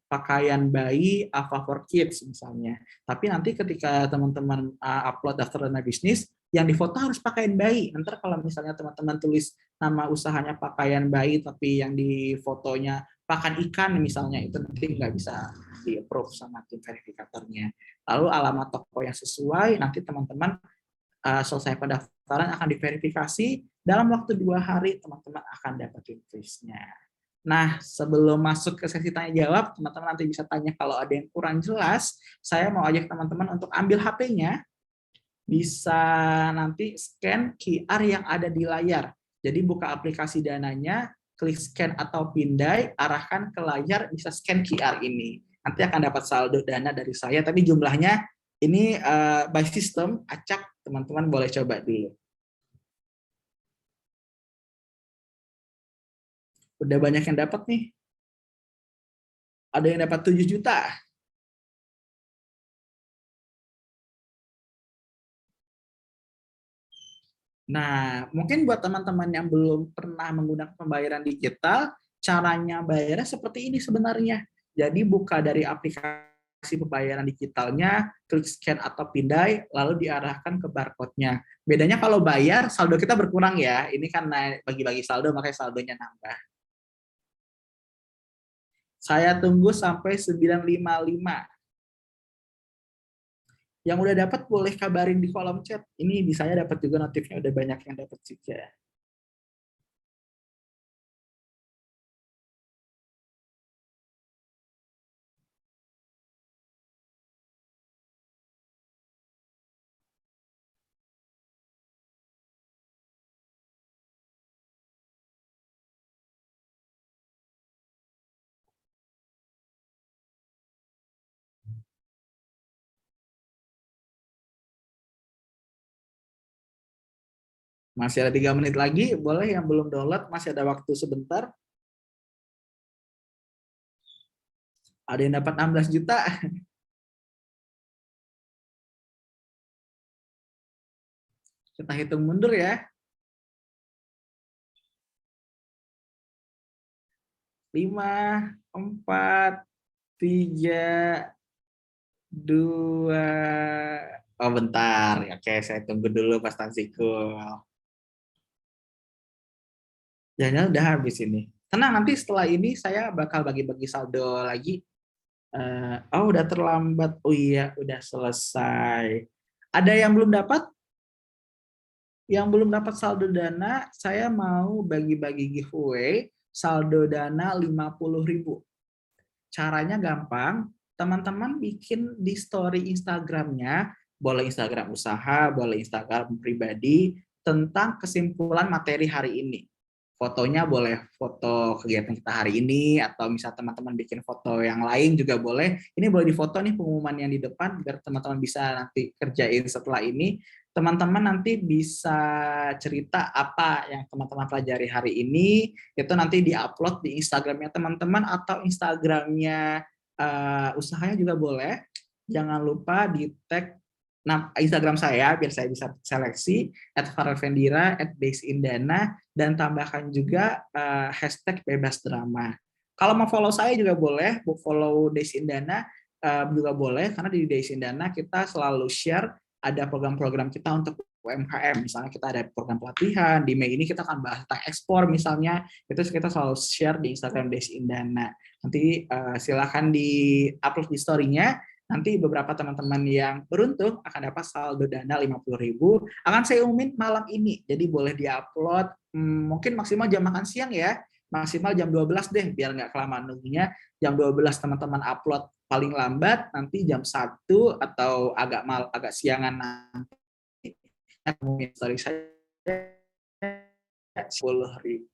pakaian bayi Ava for Kids misalnya. Tapi nanti ketika teman-teman upload daftar Dana bisnis, yang difoto harus pakaian bayi. Nanti kalau misalnya teman-teman tulis nama usahanya pakaian bayi, tapi yang di fotonya pakan ikan misalnya, itu nanti nggak bisa di-approve sama tim verifikatornya. Lalu alamat toko yang sesuai, nanti teman-teman selesai pendaftaran akan diverifikasi, dalam waktu 2 hari teman-teman akan dapetin free-nya. Nah, sebelum masuk ke sesi tanya jawab, teman-teman nanti bisa tanya kalau ada yang kurang jelas. Saya mau ajak teman-teman untuk ambil HP-nya, bisa nanti scan QR yang ada di layar. Jadi buka aplikasi Dananya, klik scan atau pindai, arahkan ke layar, bisa scan QR ini. Nanti akan dapat saldo Dana dari saya, tapi jumlahnya ini by system, acak, teman-teman boleh coba dulu. Udah banyak yang dapat nih. Ada yang dapat 7 juta. Nah, mungkin buat teman-teman yang belum pernah menggunakan pembayaran digital, caranya bayarnya seperti ini sebenarnya. Jadi buka dari aplikasi pembayaran digitalnya, klik scan atau pindai, lalu diarahkan ke barcode-nya. Bedanya kalau bayar, saldo kita berkurang ya. Ini karena bagi-bagi saldo, makanya saldonya nambah. Saya tunggu sampai 955. Yang udah dapat boleh kabarin di kolom chat. Ini di saya dapat juga notifnya, udah banyak yang dapat juga. Masih ada 3 menit lagi, boleh yang belum download, masih ada waktu sebentar. Ada yang dapat 16 juta. Kita hitung mundur ya. 5, 4, 3, 2. Oh bentar, oke saya tunggu dulu Mas Tansikul. Jangan udah habis ini. Tenang, nanti setelah ini saya bakal bagi-bagi saldo lagi. Oh udah terlambat. Oh iya, udah selesai. Ada yang belum dapat? Yang belum dapat saldo Dana, saya mau bagi-bagi giveaway saldo Dana 50.000. Caranya gampang, teman-teman bikin di story Instagramnya, boleh Instagram usaha, boleh Instagram pribadi, tentang kesimpulan materi hari ini. Fotonya boleh foto kegiatan kita hari ini, atau misal teman-teman bikin foto yang lain juga boleh. Ini boleh difoto nih pengumuman yang di depan, biar teman-teman bisa nanti kerjain setelah ini. Teman-teman nanti bisa cerita apa yang teman-teman pelajari hari ini, itu nanti diupload di Instagramnya teman-teman atau Instagramnya usahanya juga boleh. Jangan lupa di tag Instagram saya biar saya bisa seleksi @farelvendira @daysindana dan tambahkan juga hashtag bebas drama. Kalau mau follow saya juga boleh, follow Daysindana juga boleh, karena di Daysindana kita selalu share ada program-program kita untuk UMKM. Misalnya kita ada program pelatihan, di Mei ini kita akan bahas tentang ekspor misalnya, itu kita selalu share di Instagram Daysindana. Nanti silakan di-upload di story-nya. Nanti beberapa teman-teman yang beruntung akan dapat saldo Dana 50.000. Akan saya umumin malam ini, jadi boleh diupload mungkin maksimal jam makan siang ya, maksimal jam 12 deh, biar nggak kelamaan nunggunya. Jam 12 teman-teman upload, paling lambat nanti jam 1 atau agak siangan nanti umumin story saya 10.000.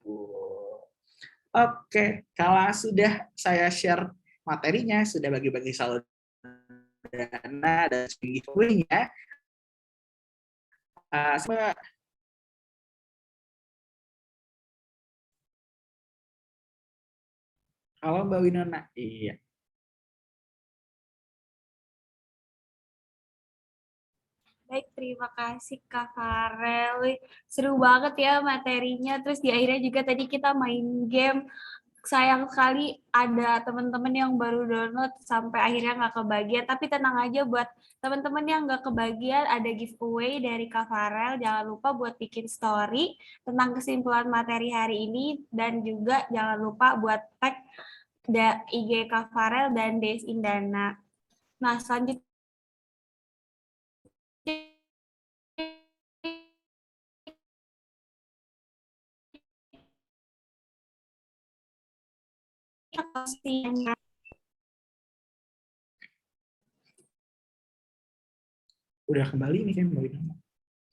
Oke, kalau sudah saya share materinya, sudah bagi-bagi saldo Dana dan giveaway-nya, halo Mbak Winona. Iya. Baik, terima kasih Kak Farel. Wih, seru banget ya materinya. Terus di akhirnya juga tadi kita main game. Sayang sekali ada teman-teman yang baru download sampai akhirnya nggak kebagian. Tapi tenang aja buat teman-teman yang nggak kebagian, ada giveaway dari Kak Farel. Jangan lupa buat bikin story tentang kesimpulan materi hari ini. Dan juga jangan lupa buat tag IG Kak Farel dan Des Indana. Nah, selanjutnya postingannya. Udah kembali nih kan Mbak Ina,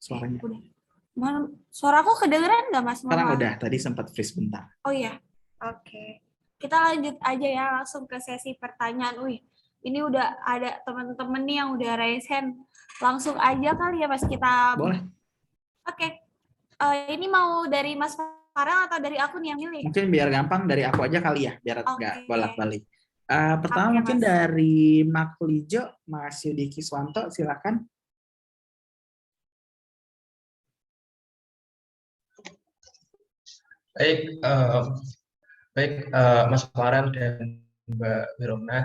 suaranya. Udah. Suaraku kedengeran nggak, Mas? Sekarang Mohon maaf. udah, tadi sempat freeze bentar. Oh iya, oke. Kita lanjut aja ya, langsung ke sesi pertanyaan. Wih, ini udah ada teman-teman nih yang udah raise hand. Langsung aja kali ya, Mas, kita... Boleh. Oke. Ini mau dari Mas Farel atau dari aku nih yang milih? Mungkin biar gampang dari aku aja kali ya, biar nggak Oke. bolak-balik. Pertama Oke, mungkin Mas. dari Maklijo, Mas Yudi Kiswanto, silakan. Baik, Mas Farel dan Mbak Wirona.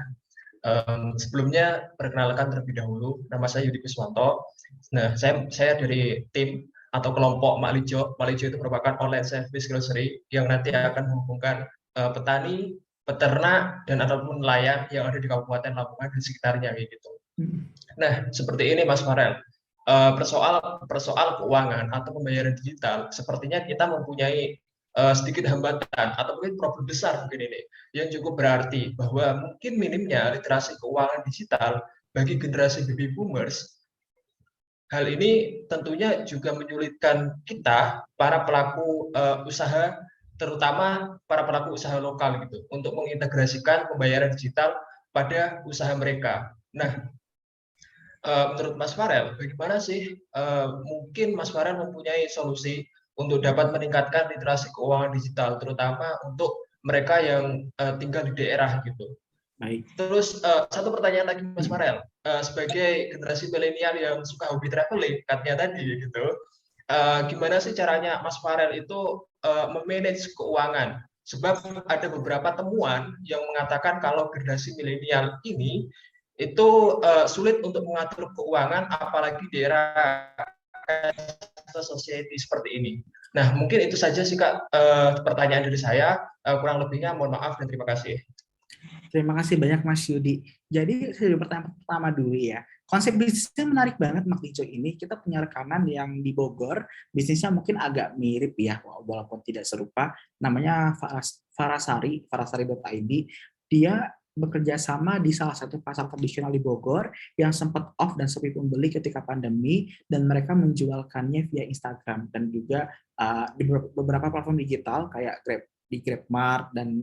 Sebelumnya perkenalkan terlebih dahulu, nama saya Yudi Kuswanto. Nah, saya dari tim atau kelompok Maklijo. Maklijo itu merupakan online service grocery yang nanti akan menghubungkan petani, peternak, dan ataupun nelayan yang ada di Kabupaten Lamongan dan sekitarnya gitu. Nah, seperti ini Mas Farel. Persoal keuangan atau pembayaran digital, sepertinya kita mempunyai sedikit hambatan atau mungkin problem besar mungkin ini yang cukup berarti bahwa mungkin minimnya literasi keuangan digital bagi generasi baby boomers. Hal ini tentunya juga menyulitkan kita para pelaku usaha, terutama para pelaku usaha lokal gitu, untuk mengintegrasikan pembayaran digital pada usaha mereka. Nah, menurut Mas Farel, bagaimana sih mungkin Mas Farel mempunyai solusi untuk dapat meningkatkan literasi keuangan digital, terutama untuk mereka yang tinggal di daerah gitu. Baik. Terus satu pertanyaan lagi Mas Farel, sebagai generasi milenial yang suka hobi traveling, katanya tadi gitu, gimana sih caranya Mas Farel itu memanage keuangan? Sebab ada beberapa temuan yang mengatakan kalau generasi milenial ini itu sulit untuk mengatur keuangan, apalagi di era society seperti ini. Nah, mungkin itu saja sih Kak pertanyaan dari saya. Kurang lebihnya mohon maaf dan terima kasih. Terima kasih banyak Mas Yudi. Jadi dari pertanyaan pertama dulu ya. Konsep bisnisnya menarik banget Maklijo ini. Kita punya rekanan yang di Bogor, bisnisnya mungkin agak mirip ya, walaupun tidak serupa. Namanya farasari.id. Dia bekerja sama di salah satu pasar tradisional di Bogor yang sempat off dan sepi pembeli ketika pandemi, dan mereka menjualkannya via Instagram dan juga di beberapa platform digital kayak di GrabMart dan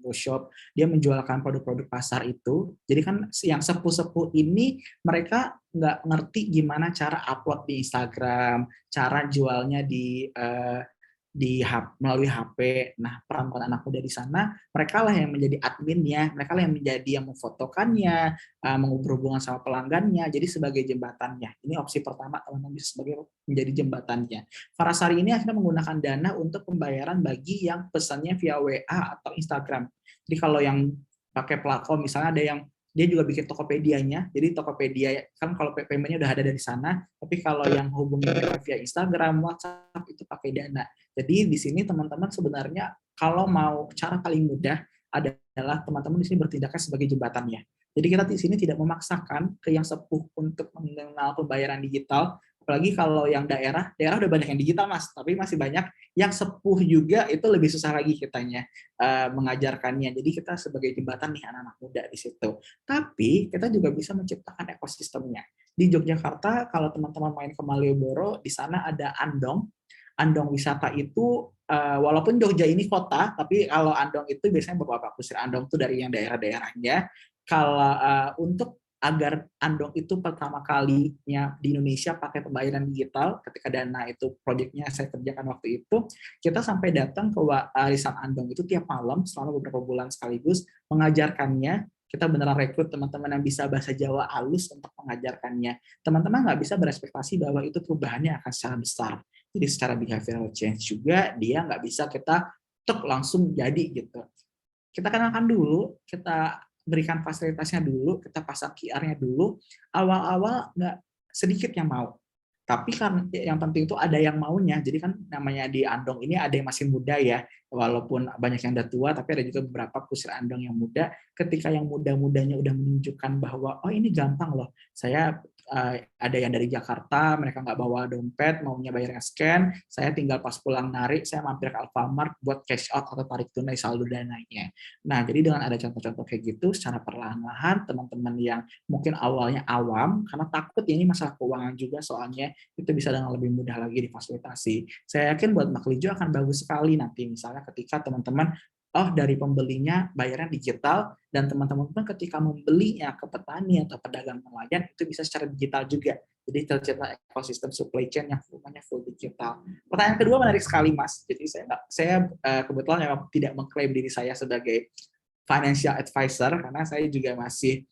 GoShop. Dia menjualkan produk-produk pasar itu. Jadi kan yang sepuh-sepuh ini mereka nggak ngerti gimana cara upload di Instagram, cara jualnya melalui HP. Nah, peran-peran anak muda di sana, mereka lah yang menjadi adminnya, mereka lah yang menjadi yang memfotokannya, menghubungan sama pelanggannya, jadi sebagai jembatannya. Ini opsi pertama, teman-teman bisa sebagai menjadi jembatannya. Farasari ini akhirnya menggunakan dana untuk pembayaran bagi yang pesannya via WA atau Instagram. Jadi kalau yang pakai platform, misalnya ada yang dia juga bikin Tokopedia-nya, jadi Tokopedia kan kalau payment-nya udah ada dari sana, tapi kalau yang hubungin mereka via Instagram, WhatsApp itu pakai dana. Jadi di sini teman-teman sebenarnya kalau mau cara paling mudah adalah teman-teman di sini bertindaknya sebagai jembatannya. Jadi kita di sini tidak memaksakan ke yang sepuh untuk mengenal pembayaran digital, apalagi kalau yang daerah udah banyak yang digital Mas, tapi masih banyak yang sepuh juga, itu lebih susah lagi kitanya mengajarkannya. Jadi kita sebagai jembatan nih anak-anak muda di situ. Tapi kita juga bisa menciptakan ekosistemnya. Di Yogyakarta kalau teman-teman main ke Malioboro, di sana ada Andong. Andong wisata itu walaupun Jogja ini kota, tapi kalau Andong itu biasanya bapak-bapak kusir Andong itu dari yang daerah-daerahnya. Kalau untuk agar Andong itu pertama kalinya di Indonesia pakai pembayaran digital, ketika dana itu proyeknya saya kerjakan waktu itu, kita sampai datang ke warisan Andong itu tiap malam selama beberapa bulan sekaligus mengajarkannya. Kita beneran rekrut teman-teman yang bisa bahasa Jawa halus untuk mengajarkannya. Teman-teman nggak bisa berekspektasi bahwa itu perubahannya akan secara besar. Jadi secara behavioral change juga dia nggak bisa kita langsung jadi gitu. Kita kenalkan dulu, kita berikan fasilitasnya dulu, kita pasang QR-nya dulu. Awal-awal nggak sedikit yang mau. Tapi kan yang penting itu ada yang maunya. Jadi kan namanya di Andong ini ada yang masih muda ya, walaupun banyak yang udah tua, tapi ada juga beberapa kusir Andong yang muda. Ketika yang muda-mudanya udah menunjukkan bahwa oh ini gampang loh, saya ada yang dari Jakarta, mereka nggak bawa dompet, maunya bayar scan, saya tinggal pas pulang narik, saya mampir ke Alfamart buat cash out atau tarik tunai saldo dananya. Nah, jadi dengan ada contoh-contoh kayak gitu, secara perlahan-lahan teman-teman yang mungkin awalnya awam, karena takut ini masalah keuangan juga soalnya, itu bisa dengan lebih mudah lagi difasilitasi. Saya yakin buat Maklijo akan bagus sekali nanti, misalnya ketika teman-teman dari pembelinya bayarnya digital, dan teman-teman pun ketika membelinya ke petani atau pedagang nelayan itu bisa secara digital juga. Jadi tercipta ekosistem supply chain yang semuanya full digital. Pertanyaan kedua menarik sekali, Mas. Jadi saya kebetulan memang tidak mengklaim diri saya sebagai financial advisor karena saya juga masih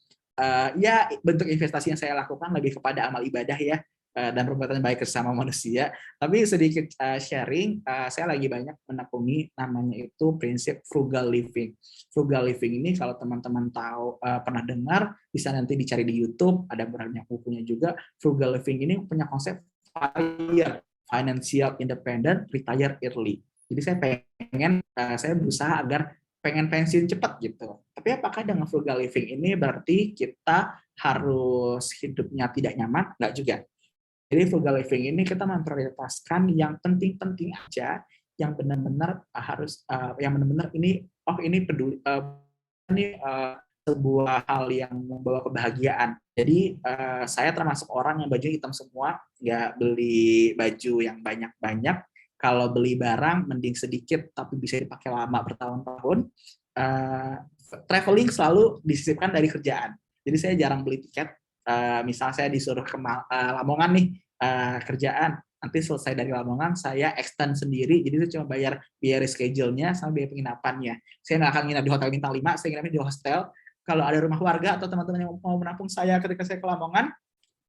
ya bentuk investasi yang saya lakukan lebih kepada amal ibadah ya, dan perbuatan baik bersama manusia. Tapi sedikit sharing, saya lagi banyak menekuni namanya itu prinsip frugal living. Frugal living ini kalau teman-teman tahu, pernah dengar, bisa nanti dicari di YouTube, ada banyak bukunya juga. Frugal living ini punya konsep FIRE, Financial Independent, Retire Early. Jadi saya berusaha agar pengen pensiun cepat gitu. Tapi apakah dengan frugal living ini berarti kita harus hidupnya tidak nyaman? Enggak juga. Jadi frugal living ini kita memprioritaskan yang penting-penting aja, yang benar-benar harus, yang benar-benar ini peduli, ini sebuah hal yang membawa kebahagiaan. Jadi saya termasuk orang yang baju hitam semua, nggak beli baju yang banyak-banyak. Kalau beli barang mending sedikit tapi bisa dipakai lama bertahun-tahun. Traveling selalu disisipkan dari kerjaan. Jadi saya jarang beli tiket. Misal saya disuruh ke Lamongan nih, kerjaan, nanti selesai dari Lamongan saya extend sendiri, jadi saya cuma bayar biaya schedule-nya sama biaya penginapannya. Saya nggak akan nginap di hotel bintang 5, saya nginapnya di hostel. Kalau ada rumah warga atau teman-teman yang mau menampung saya ketika saya ke Lamongan,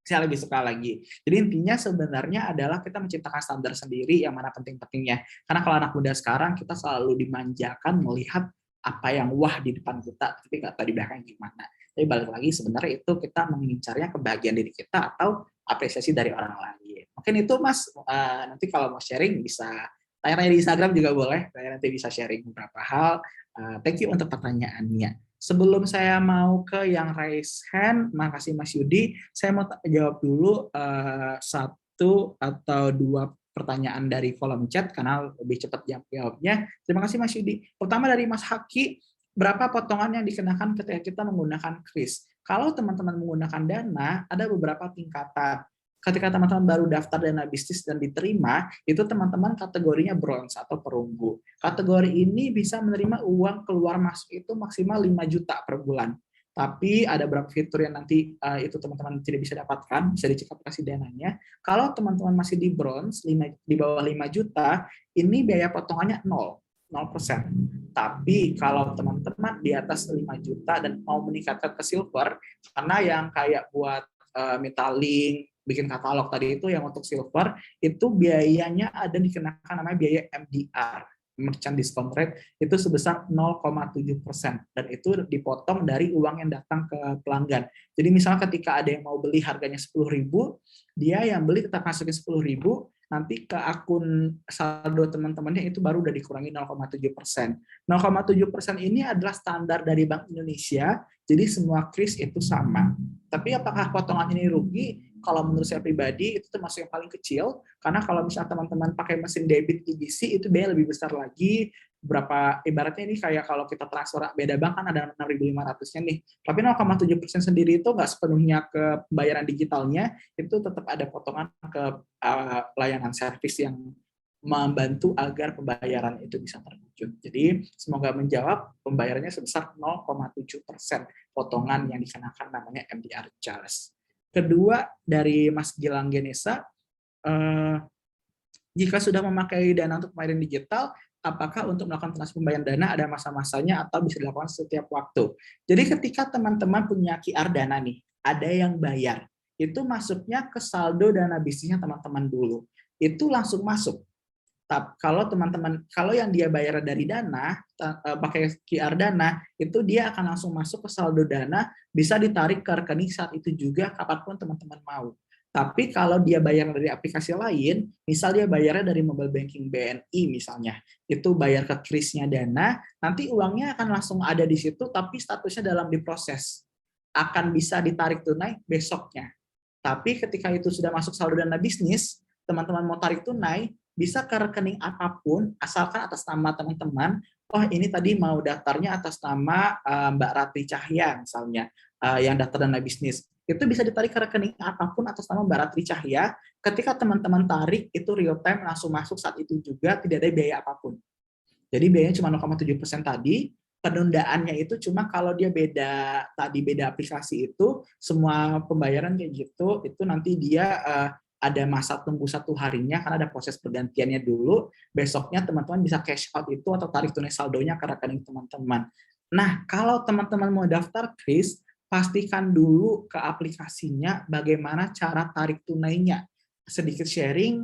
saya lebih suka lagi. Jadi intinya sebenarnya adalah kita menciptakan standar sendiri yang mana penting-pentingnya. Karena kalau anak muda sekarang kita selalu dimanjakan melihat apa yang wah di depan kita, tapi nggak tahu di belakang gimana. Tapi balik lagi sebenarnya itu kita mengincarnya kebahagiaan diri kita atau apresiasi dari orang lain. Mungkin itu Mas, nanti kalau mau sharing bisa tanya-tanya di Instagram juga boleh, saya nanti bisa sharing beberapa hal. Thank you untuk pertanyaannya. Sebelum saya mau ke yang raise hand, makasih Mas Yudi, saya mau jawab dulu satu atau dua pertanyaan dari kolom chat karena lebih cepat jawabnya. Terima kasih Mas Yudi. Pertama dari Mas Haki, berapa potongan yang dikenakan ketika kita menggunakan kris? Kalau teman-teman menggunakan Dana, ada beberapa tingkatan. Ketika teman-teman baru daftar Dana bisnis dan diterima, itu teman-teman kategorinya bronze atau perunggu. Kategori ini bisa menerima uang keluar masuk itu maksimal 5 juta per bulan. Tapi ada beberapa fitur yang nanti itu teman-teman tidak bisa dapatkan, bisa dicek aplikasi Dananya. Kalau teman-teman masih di bronze, di bawah 5 juta, ini biaya potongannya 0%. Tapi kalau teman-teman di atas 5 juta dan mau meningkatkan ke silver, karena yang kayak buat minta link, bikin katalog tadi itu yang untuk silver, itu biayanya ada dikenakan namanya biaya MDR, merchant discount rate, itu sebesar 0,7%, dan itu dipotong dari uang yang datang ke pelanggan. Jadi misalnya ketika ada yang mau beli harganya 10.000, dia yang beli tetap masukin 10.000, nanti ke akun saldo teman-temannya itu baru udah dikurangi 0,7%. 0,7% ini adalah standar dari Bank Indonesia, jadi semua kris itu sama. Tapi apakah potongan ini rugi? Kalau menurut saya pribadi itu termasuk yang paling kecil, karena kalau misalnya teman-teman pakai mesin debit EBC itu biaya lebih besar lagi. Berapa ibaratnya ini kayak kalau kita transfer beda bank kan ada 6.500-nya nih. Tapi 0,7% sendiri itu nggak sepenuhnya ke pembayaran digitalnya, itu tetap ada potongan ke layanan servis yang membantu agar pembayaran itu bisa terwujud. Jadi semoga menjawab, pembayarannya sebesar 0,7% potongan yang dikenakan namanya MDR charge. Kedua dari Mas Gilang Genesa, jika sudah memakai Dana untuk pembayaran digital, apakah untuk melakukan transaksi pembayaran Dana ada masa-masanya atau bisa dilakukan setiap waktu? Jadi ketika teman-teman punya QR Dana nih, ada yang bayar, itu masuknya ke saldo Dana bisnisnya teman-teman dulu. Itu langsung masuk. Kalau teman-teman, kalau yang dia bayar dari Dana, pakai QR Dana, itu dia akan langsung masuk ke saldo Dana, bisa ditarik ke rekening saat itu juga, kapanpun teman-teman mau. Tapi kalau dia bayar dari aplikasi lain, misal dia bayarnya dari mobile banking BNI misalnya, itu bayar ke krisnya Dana, nanti uangnya akan langsung ada di situ, tapi statusnya dalam diproses. Akan bisa ditarik tunai besoknya. Tapi ketika itu sudah masuk saldo Dana bisnis, teman-teman mau tarik tunai, bisa ke rekening apapun, asalkan atas nama teman-teman, oh ini tadi mau daftarnya atas nama Mbak Ratri Cahya misalnya, yang daftar Dana bisnis. Itu bisa ditarik ke rekening apapun atas nama Mbak Ratri Cahya, ketika teman-teman tarik, itu real time langsung masuk saat itu juga, tidak ada biaya apapun. Jadi biayanya cuma 0,7% tadi, penundaannya itu cuma kalau dia beda aplikasi itu, semua pembayaran kayak gitu, itu nanti dia ada masa tunggu 1 harinya, karena ada proses pergantiannya dulu, besoknya teman-teman bisa cash out itu atau tarik tunai saldonya ke rekening teman-teman. Nah, kalau teman-teman mau daftar kris, pastikan dulu ke aplikasinya bagaimana cara tarik tunainya. Sedikit sharing,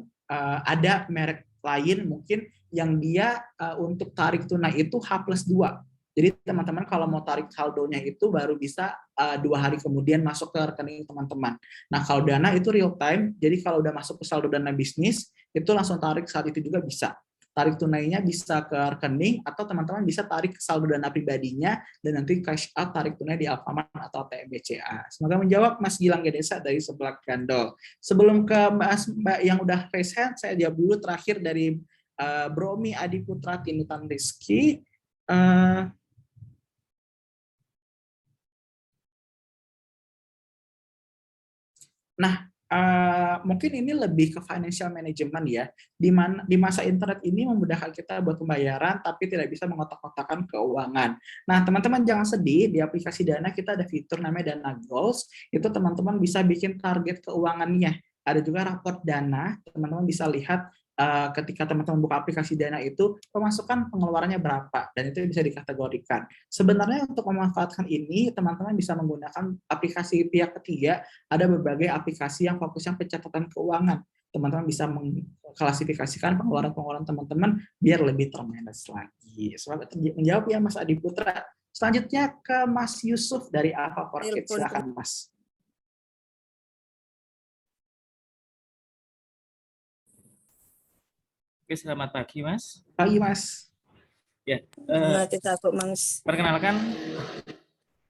ada merek lain mungkin yang dia untuk tarik tunai itu H+2. Jadi teman-teman kalau mau tarik saldonya itu baru bisa 2 hari kemudian masuk ke rekening teman-teman. Nah kalau Dana itu real time, jadi kalau udah masuk ke saldo Dana bisnis, itu langsung tarik saat itu juga bisa. Tarik tunainya bisa ke rekening atau teman-teman bisa tarik ke saldo Dana pribadinya dan nanti cash out tarik tunai di Alfamart atau ATM BCA. Semoga menjawab Mas Gilang Gedesa dari sebelah Gandol. Sebelum ke Mbak yang udah raise hand, saya jawab dulu terakhir dari Bromi Adiputra Tinutan Rizky. Nah, mungkin ini lebih ke financial management ya, di masa internet ini memudahkan kita buat pembayaran, tapi tidak bisa mengotak-kotakan keuangan. Nah, teman-teman jangan sedih, di aplikasi Dana kita ada fitur namanya Dana Goals, itu teman-teman bisa bikin target keuangannya. Ada juga raport Dana, teman-teman bisa lihat ketika teman-teman buka aplikasi Dana itu, pemasukan pengeluarannya berapa, dan itu bisa dikategorikan. Sebenarnya untuk memanfaatkan ini, teman-teman bisa menggunakan aplikasi pihak ketiga, ada berbagai aplikasi yang fokusnya pencatatan keuangan. Teman-teman bisa mengklasifikasikan pengeluaran-pengeluaran teman-teman biar lebih termanage lagi. Semoga menjawab ya Mas Adi Putra. Selanjutnya ke Mas Yusuf dari Alpha Kids. Silakan Mas. Oke, selamat pagi Mas. Pagi Mas. Ya, perkenalkan,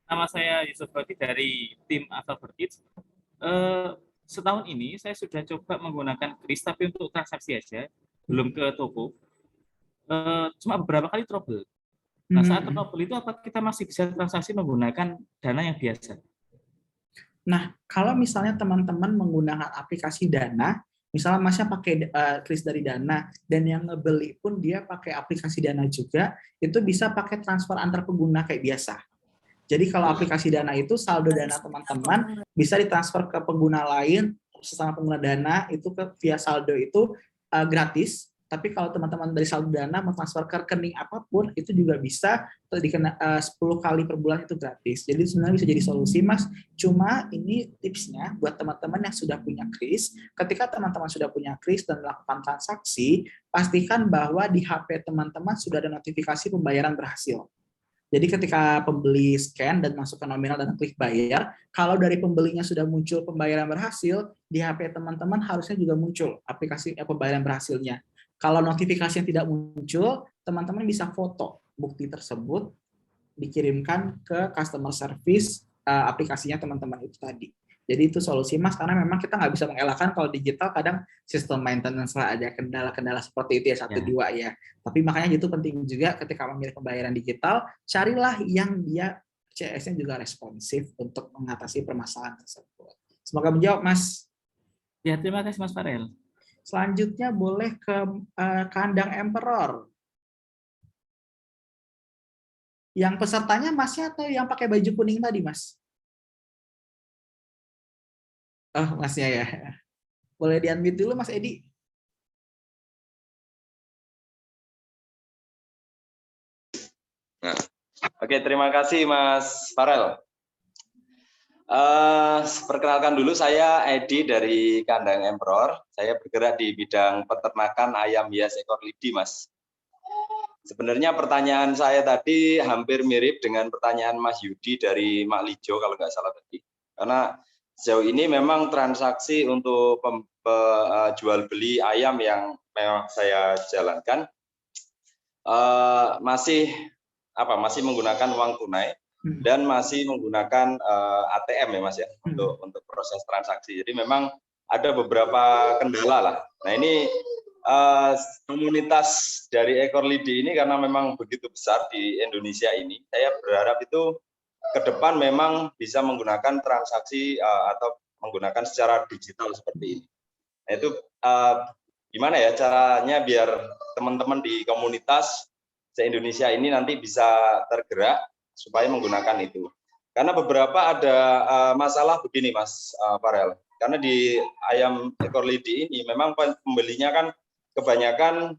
nama saya Yusuf Badi dari tim Alpha Kids. Setahun ini saya sudah coba menggunakan kris, tapi untuk transaksi aja, belum ke toko. Cuma beberapa kali trouble. Nah, saat trouble itu apa kita masih bisa transaksi menggunakan Dana yang biasa? Nah, kalau misalnya teman-teman menggunakan aplikasi Dana, misalnya Masnya pakai kris dari Dana, dan yang ngebeli pun dia pakai aplikasi Dana juga, itu bisa pakai transfer antar pengguna kayak biasa. Jadi kalau aplikasi Dana itu saldo Dana teman-teman bisa ditransfer ke pengguna lain, sesama pengguna Dana itu via saldo itu gratis. Tapi kalau teman-teman dari saldo Dana mau transfer ke rekening apapun itu juga bisa, dikena 10 kali per bulan itu gratis. Jadi sebenarnya bisa jadi solusi Mas. Cuma ini tipsnya buat teman-teman yang sudah punya kris, ketika teman-teman sudah punya kris dan melakukan transaksi, pastikan bahwa di HP teman-teman sudah ada notifikasi pembayaran berhasil. Jadi ketika pembeli scan dan masuk ke nominal dan klik bayar, kalau dari pembelinya sudah muncul pembayaran berhasil, di HP teman-teman harusnya juga muncul aplikasi pembayaran berhasilnya. Kalau notifikasi yang tidak muncul, teman-teman bisa foto bukti tersebut, dikirimkan ke customer service aplikasinya teman-teman itu tadi. Jadi itu solusi Mas, karena memang kita nggak bisa mengelakkan kalau digital kadang sistem maintenance lah ada kendala-kendala seperti itu ya, 1-2 ya. Tapi makanya itu penting juga ketika memilih pembayaran digital, carilah yang dia CS-nya juga responsif untuk mengatasi permasalahan tersebut. Semoga menjawab Mas. Ya, terima kasih Mas Farel. Selanjutnya boleh ke kandang Emperor. Yang pesertanya Masnya atau yang pakai baju kuning tadi Mas? Oh, Masnya ya. Boleh di-unmute dulu Mas Edi. Nah, oke, terima kasih Mas Farel. Perkenalkan dulu, saya Edi dari Kandang Emperor. Saya bergerak di bidang peternakan ayam hias ekor lidi, Mas. Sebenarnya pertanyaan saya tadi hampir mirip dengan pertanyaan Mas Yudi dari Mak Lijo, kalau nggak salah tadi. Karena sejauh ini memang transaksi untuk jual beli ayam yang memang saya jalankan masih menggunakan uang tunai dan masih menggunakan ATM ya Mas ya untuk proses transaksi. Jadi memang ada beberapa kendala lah. Nah ini komunitas dari ekor lidi ini karena memang begitu besar di Indonesia ini, saya berharap itu ke depan memang bisa menggunakan transaksi atau menggunakan secara digital seperti ini. Nah, itu gimana ya caranya biar teman-teman di komunitas se-Indonesia ini nanti bisa tergerak supaya menggunakan itu. Karena beberapa ada masalah begini Mas Farel. Karena di ayam ekor lidi ini memang pembelinya kan kebanyakan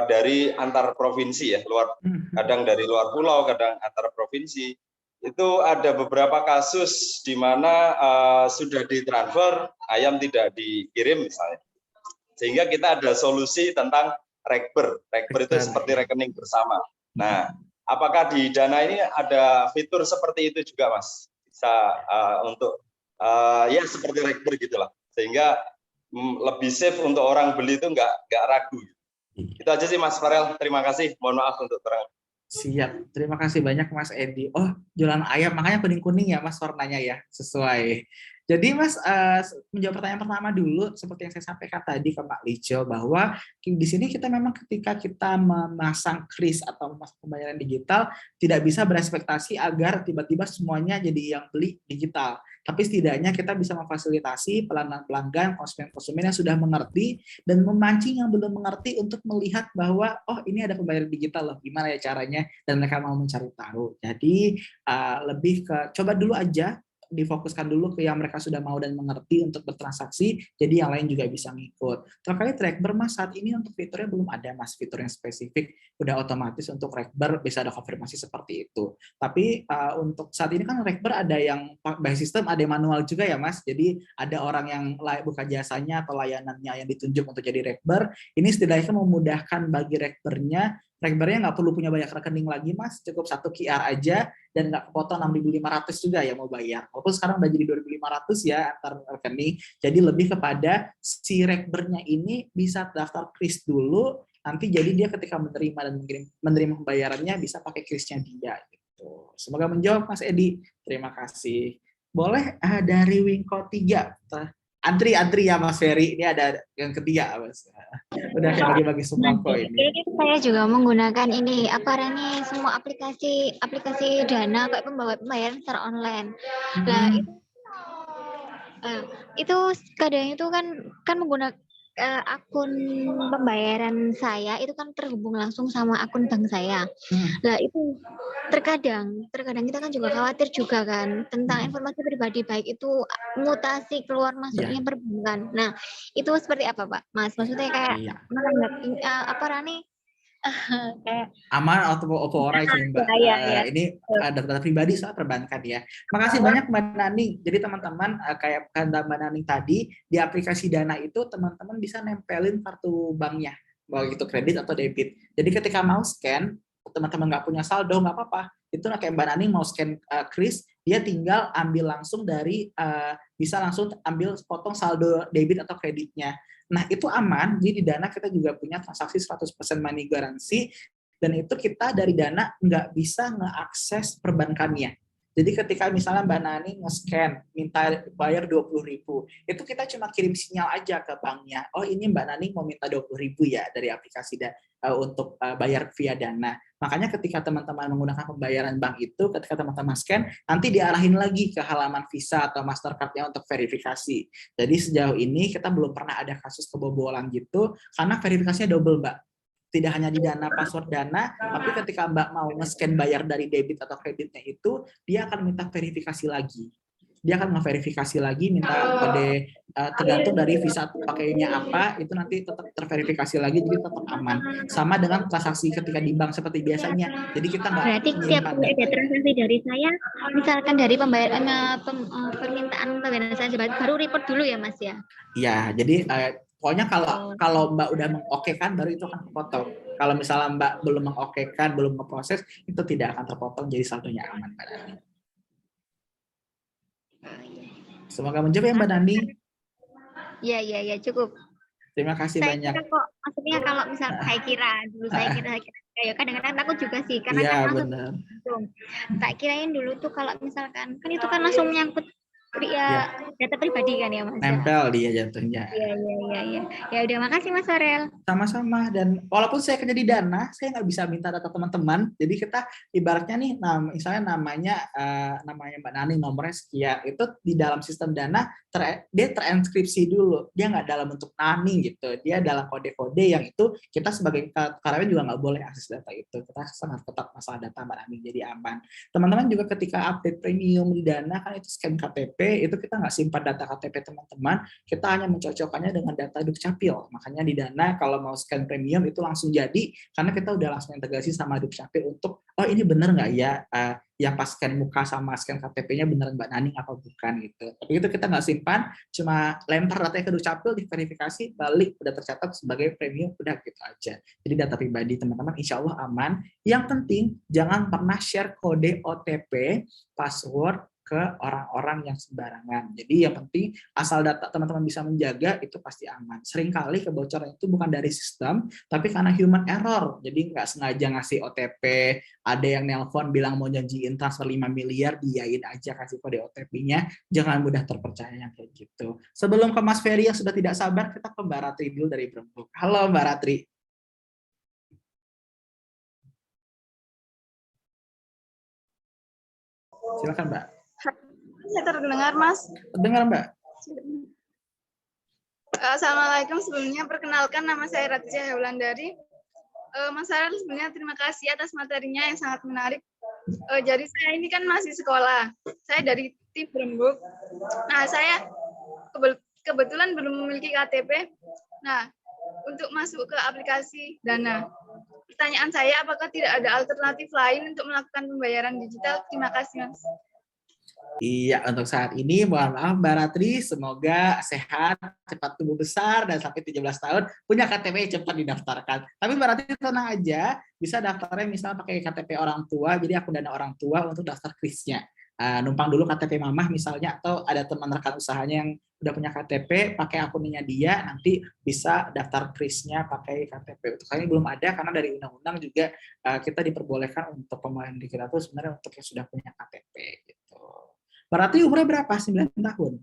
dari antar provinsi ya, kadang dari luar pulau, kadang antar provinsi. Itu ada beberapa kasus di mana sudah ditransfer, ayam tidak dikirim misalnya. Sehingga kita ada solusi tentang rekber. Rekber itu seperti rekening bersama. Nah, apakah di Dana ini ada fitur seperti itu juga, Mas? Bisa untuk ya seperti rekber gitulah. Sehingga lebih safe untuk orang beli itu nggak ragu. Itu aja sih Mas Farel. Terima kasih. Mohon maaf untuk terang. Siap, terima kasih banyak Mas Edi. Oh, jualan ayam, makanya kuning-kuning ya Mas warnanya ya, sesuai. Jadi Mas, menjawab pertanyaan pertama dulu, seperti yang saya sampaikan tadi ke Pak Lijo, bahwa di sini kita memang ketika kita memasang kris atau memasang pembayaran digital, tidak bisa berekspektasi agar tiba-tiba semuanya jadi yang beli digital. Tapi setidaknya kita bisa memfasilitasi pelanggan, konsumen yang sudah mengerti, dan memancing yang belum mengerti untuk melihat bahwa, oh ini ada pembayaran digital loh, gimana ya caranya, dan mereka mau mencari tahu. Jadi lebih ke, coba dulu aja, difokuskan dulu ke yang mereka sudah mau dan mengerti untuk bertransaksi, jadi yang lain juga bisa ngikut. Terkait rekber Mas, saat ini untuk fiturnya belum ada Mas, fitur yang spesifik, udah otomatis untuk rekber bisa ada konfirmasi seperti itu. Tapi untuk saat ini kan rekber ada yang by system, ada yang manual juga ya Mas, jadi ada orang yang buka jasanya atau layanannya yang ditunjuk untuk jadi rekber, ini setidaknya memudahkan bagi rekbernya nggak perlu punya banyak rekening lagi Mas, cukup satu QR aja dan nggak kepotong 6.500 juga ya mau bayar. Walaupun sekarang udah jadi 2.500 ya antar rekening, jadi lebih kepada si rekbernya ini bisa daftar kris dulu, nanti jadi dia ketika menerima dan menerima pembayarannya bisa pakai krisnya dia. Gitu. Semoga menjawab Mas Edi. Terima kasih. Boleh dari Wingko 3. Antri ya Mas Ferry, ini ada yang ketiga Mas. Udah kayak bagi-bagi sembako ini. Jadi saya juga menggunakan ini semua aplikasi Dana kayak pembayaran secara online. Nah, itu kadang itu kan menggunakan akun pembayaran saya itu kan terhubung langsung sama akun bank saya. Nah, itu terkadang kita kan juga khawatir juga kan tentang informasi pribadi, baik itu mutasi keluar masuknya perbankan. Nah, itu seperti apa Pak Mas? Maksudnya kayak menanggapi kayak aman atau ora sih Mbak. Ini data pribadi soal perbankan ya. Makasih banyak Mbak Nani. Jadi teman-teman kayak Mbak Nani tadi di aplikasi Dana itu teman-teman bisa nempelin kartu banknya, mau itu kredit atau debit. Jadi ketika mau scan, teman-teman nggak punya saldo nggak apa-apa. Itu kayak Mbak Nani mau scan kris, dia tinggal ambil langsung dari bisa langsung ambil potong saldo debit atau kreditnya. Nah, itu aman. Jadi di Dana kita juga punya transaksi 100% money garansi, dan itu kita dari Dana nggak bisa ngeakses perbankannya. Jadi ketika misalnya Mbak Nani nge-scan, minta bayar 20.000, itu kita cuma kirim sinyal aja ke banknya. Oh ini Mbak Nani mau minta 20.000 ya dari aplikasi untuk bayar via Dana. Makanya ketika teman-teman menggunakan pembayaran bank itu, ketika teman-teman scan, nanti diarahin lagi ke halaman Visa atau Mastercard-nya untuk verifikasi. Jadi sejauh ini kita belum pernah ada kasus kebobolan gitu, karena verifikasinya double Mbak. Tidak hanya di Dana, password Dana, tapi ketika Mbak mau nge-scan bayar dari debit atau kreditnya itu, dia akan minta verifikasi lagi. Dia akan nge-verifikasi lagi, minta kode tergantung dari Visa pakainya apa, itu nanti tetap terverifikasi lagi, jadi tetap aman. Sama dengan transaksi ketika di bank seperti biasanya. Jadi kita nggak berarti setiap ada transaksi dari saya, misalkan dari permintaan pembayaran saya baru report dulu ya Mas ya? Iya, jadi pokoknya kalau Mbak udah mengokekan baru itu akan kepotong. Kalau misalnya Mbak belum mengokekan, belum memproses, itu tidak akan terpotong, jadi saldonya aman Mbak Dani. Semoga menjawab ya Mbak Nani. Ya, cukup. Terima kasih Saya banyak. kira kok, maksudnya kalau misal saya kira ya kadang-kadang takut juga sih, karena Iya, kan langsung benar. tak kirain dulu tuh kalau misalkan kan itu kan langsung menyangkut Iya. data pribadi kan ya Mas. Nempel dia jatuhnya. Iya. Ya udah, makasih Mas Farel. Sama-sama, dan walaupun saya kerja di Dana, saya nggak bisa minta data teman-teman. Jadi kita ibaratnya nih, misalnya namanya Mbak Nani, nomornya sekian, itu di dalam sistem Dana dia terinskripsi dulu. Dia nggak dalam bentuk Nani gitu. Dia dalam kode-kode yang itu kita sebagai karyawan juga nggak boleh akses data itu. Kita sangat ketat masalah data Mbak Nani, jadi aman. Teman-teman juga ketika update premium di Dana kan itu scan KTP, itu kita nggak simpan data KTP teman-teman, kita hanya mencocokkannya dengan data Dukcapil. Makanya di Dana kalau mau scan premium itu langsung jadi, karena kita udah langsung integrasi sama Dukcapil untuk ini bener nggak ya yang pas scan muka sama scan KTP-nya bener Mbak Nani apa bukan gitu. Tapi itu kita nggak simpan, cuma lempar datanya ke Dukcapil, diverifikasi, balik udah tercatat sebagai premium, udah gitu aja. Jadi data pribadi teman-teman insya Allah aman. Yang penting jangan pernah share kode OTP, password ke orang-orang yang sembarangan. Jadi yang penting asal data teman-teman bisa menjaga itu pasti aman. Seringkali kebocoran itu bukan dari sistem, tapi karena human error. Jadi nggak sengaja ngasih OTP, ada yang nelpon bilang mau janjiin transfer 5 miliar, diain aja kasih kode OTP-nya. Jangan mudah terpercaya yang kayak gitu. Sebelum ke Mas Ferry yang sudah tidak sabar, kita ke Mbak Ratri dulu dari Brembuk. Halo Mbak Ratri. Silakan Mbak. Saya terdengar, Mas. Terdengar, Mbak. Assalamualaikum. Sebelumnya perkenalkan, nama saya Ratja Hewlandari. Mas Sarel, sebenarnya terima kasih atas materinya yang sangat menarik. Jadi saya ini kan masih sekolah. Saya dari tim Brembuk. Nah, saya kebetulan belum memiliki KTP. Nah, untuk masuk ke aplikasi Dana. Pertanyaan saya, apakah tidak ada alternatif lain untuk melakukan pembayaran digital? Terima kasih, Mas. Iya, untuk saat ini mohon maaf Mbak Ratri, semoga sehat, cepat tumbuh besar, dan sampai 17 tahun punya KTP cepat didaftarkan. Tapi Mbak Ratri tenang aja, bisa daftarnya misalnya pakai KTP orang tua, jadi akun Dana orang tua untuk daftar KRIS-nya. Numpang dulu KTP mamah misalnya, atau ada teman rekan usahanya yang udah punya KTP, pakai akunnya dia, nanti bisa daftar KRIS-nya pakai KTP. Untuk kali ini belum ada, karena dari undang-undang juga kita diperbolehkan untuk pembayaran digital itu sebenarnya untuk yang sudah punya KTP gitu. Berarti umurnya berapa? 9 tahun?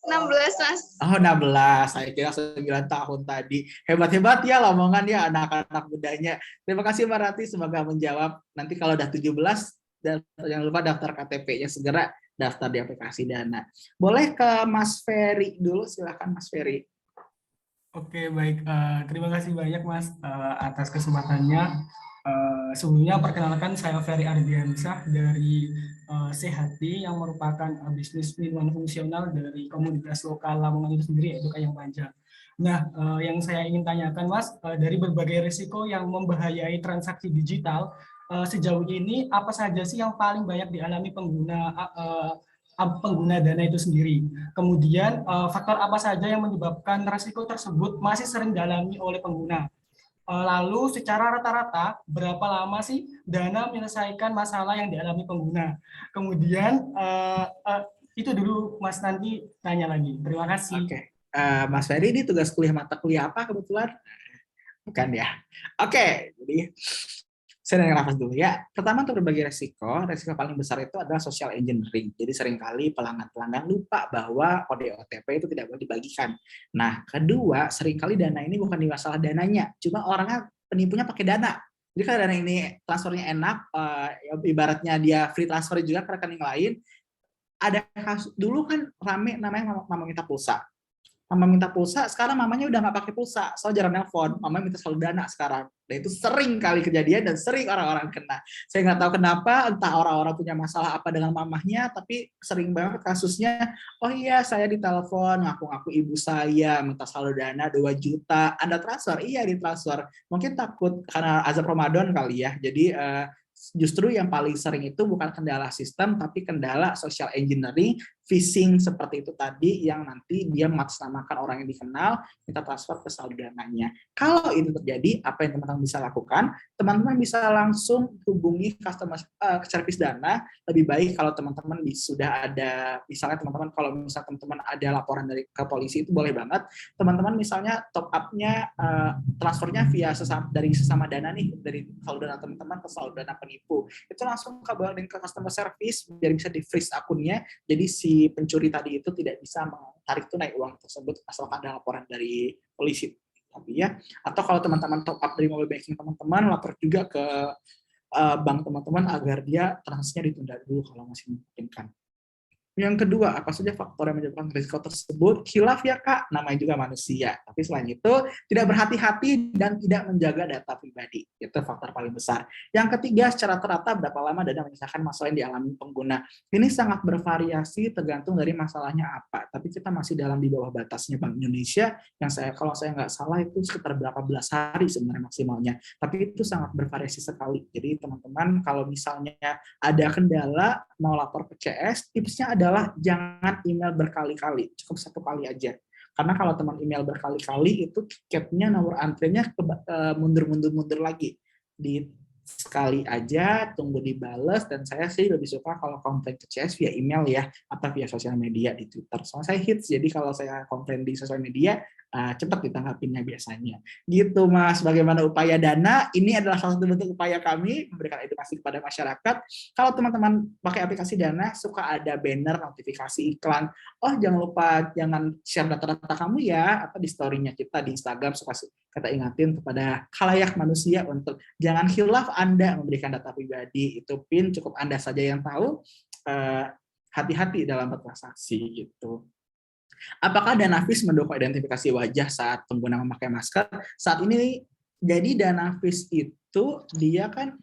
16, Mas. Oh, 16. Saya kira 9 tahun tadi. Hebat-hebat ya lomongan ya anak-anak mudanya. Terima kasih Mbak Rati, semoga menjawab. Nanti kalau udah 17, dan jangan lupa daftar KTP-nya, segera daftar di aplikasi Dana. Boleh ke Mas Ferry dulu, silakan Mas Ferry. Oke, baik. Terima kasih banyak Mas atas kesempatannya. Sebelumnya perkenalkan saya Ferry Ardiansyah dari Sehati yang merupakan bisnis minuman fungsional dari komunitas lokal Lamongan itu sendiri, yaitu Kayang Panjang. Nah, yang saya ingin tanyakan Mas, dari berbagai risiko yang membahayai transaksi digital, sejauh ini apa saja sih yang paling banyak dialami pengguna Dana itu sendiri? Kemudian faktor apa saja yang menyebabkan risiko tersebut masih sering dialami oleh pengguna? Lalu secara rata-rata berapa lama sih Dana menyelesaikan masalah yang dialami pengguna? Kemudian itu dulu Mas, nanti tanya lagi. Terima kasih. Oke. Mas Ferry ini tugas mata kuliah apa kebetulan? Bukan ya. Oke, jadi saya nafas dulu ya. Pertama, untuk berbagi resiko paling besar itu adalah social engineering. Jadi seringkali pelanggan-pelanggan lupa bahwa kode OTP itu tidak boleh dibagikan. Nah, kedua, seringkali Dana ini bukan di masalah dananya, cuma orangnya penipunya pakai Dana. Jadi kalau Dana ini transfernya enak, ibaratnya dia free transfer juga ke rekening lain. Ada kasus dulu kan rame namanya mama minta pulsa. Mama minta pulsa, sekarang mamanya udah nggak pakai pulsa, soalnya jarang nelpon, mamanya minta saldo Dana sekarang. Dan itu sering kali kejadian dan sering orang-orang kena. Saya nggak tahu kenapa, entah orang-orang punya masalah apa dengan mamahnya, tapi sering banget kasusnya, oh iya saya ditelepon, ngaku-ngaku ibu saya, minta saldo Dana 2 juta, Anda transfer? Iya ditransfer. Mungkin takut karena azab Ramadan kali ya, jadi justru yang paling sering itu bukan kendala sistem, tapi kendala social engineering, phishing seperti itu tadi, yang nanti dia mengatasnamakan orang yang dikenal, minta transfer ke saldo dananya. Kalau itu terjadi, apa yang teman-teman bisa lakukan? Teman-teman bisa langsung hubungi customer service Dana. Lebih baik kalau teman-teman sudah ada, misalnya teman-teman kalau misalnya teman-teman ada laporan dari ke polisi, itu boleh banget. Teman-teman misalnya top up-nya, transfernya via dari sesama Dana nih, dari saldo Dana teman-teman ke saldo Dana penipu. Itu langsung kabarin ke customer service biar bisa di-freeze akunnya. Jadi si pencuri tadi itu tidak bisa menarik tunai uang tersebut asalkan ada laporan dari polisi. Tapi ya, atau kalau teman-teman top up dari mobile banking teman-teman, lapor juga ke bank teman-teman agar dia transaksinya ditunda dulu kalau masih memungkinkan. Yang kedua, apa saja faktor yang menyebabkan risiko tersebut? Khilaf ya Kak, namanya juga manusia. Tapi selain itu, tidak berhati-hati dan tidak menjaga data pribadi. Itu faktor paling besar. Yang ketiga, secara teratur berapa lama Dana menyelesaikan masalah yang dialami pengguna. Ini sangat bervariasi tergantung dari masalahnya apa. Tapi kita masih dalam di bawah batasnya Bank Indonesia, yang kalau saya nggak salah itu sekitar berapa belas hari sebenarnya maksimalnya. Tapi itu sangat bervariasi sekali. Jadi teman-teman kalau misalnya ada kendala, mau lapor ke CS, tipsnya adalah jangan email berkali-kali, cukup 1 kali aja. Karena kalau teman email berkali-kali itu tiketnya nomor antriannya mundur lagi. Di sekali aja, tunggu dibales, dan saya sih lebih suka kalau komplain ke CS via email ya, atau via sosial media di Twitter. Soalnya saya hits, jadi kalau saya komplain di sosial media, cepat ditanggapinya biasanya. Gitu Mas, bagaimana upaya Dana? Ini adalah salah satu bentuk upaya kami memberikan edukasi kepada masyarakat. Kalau teman-teman pakai aplikasi Dana, suka ada banner, notifikasi iklan. Oh jangan lupa, jangan share data-data kamu ya, atau di story-nya kita di Instagram, suka kita ingatin kepada khalayak manusia untuk jangan khilaf Anda memberikan data pribadi. Itu PIN cukup Anda saja yang tahu. Hati-hati dalam bertransaksi gitu. Apakah Danavis mendukung identifikasi wajah saat pengguna memakai masker? Saat ini, jadi Danavis itu dia kan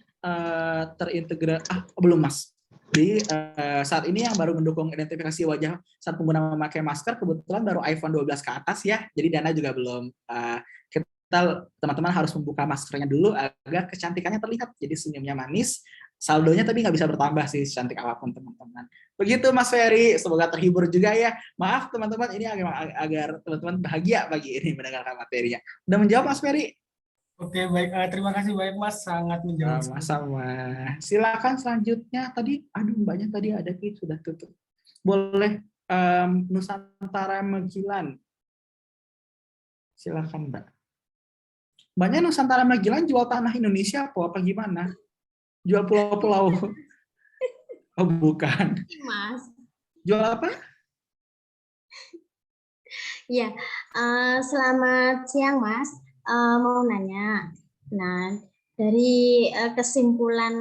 terintegrasi, belum Mas. Jadi saat ini yang baru mendukung identifikasi wajah saat pengguna memakai masker, kebetulan baru iPhone 12 ke atas ya, jadi Dana juga belum. Teman-teman harus membuka maskernya dulu agar kecantikannya terlihat, jadi senyumnya manis, saldonya tapi nggak bisa bertambah sih cantik apapun teman-teman. Begitu Mas Ferry, semoga terhibur juga ya. Maaf teman-teman, ini agar teman-teman bahagia pagi ini mendengarkan materinya. Udah menjawab Mas Ferry? Oke, baik. Terima kasih banyak Mas, sangat menjawab. Sama-sama. Silakan selanjutnya. Tadi, mbaknya tadi ada sudah tutup. Boleh Nusantara Magelan. Silakan Mbak. Mbaknya Nusantara Magelan jual tanah Indonesia apa gimana? Jual pulau-pulau? Oh bukan. Mas. Jual apa? Ya, selamat siang Mas. Mau nanya. Nah, dari kesimpulan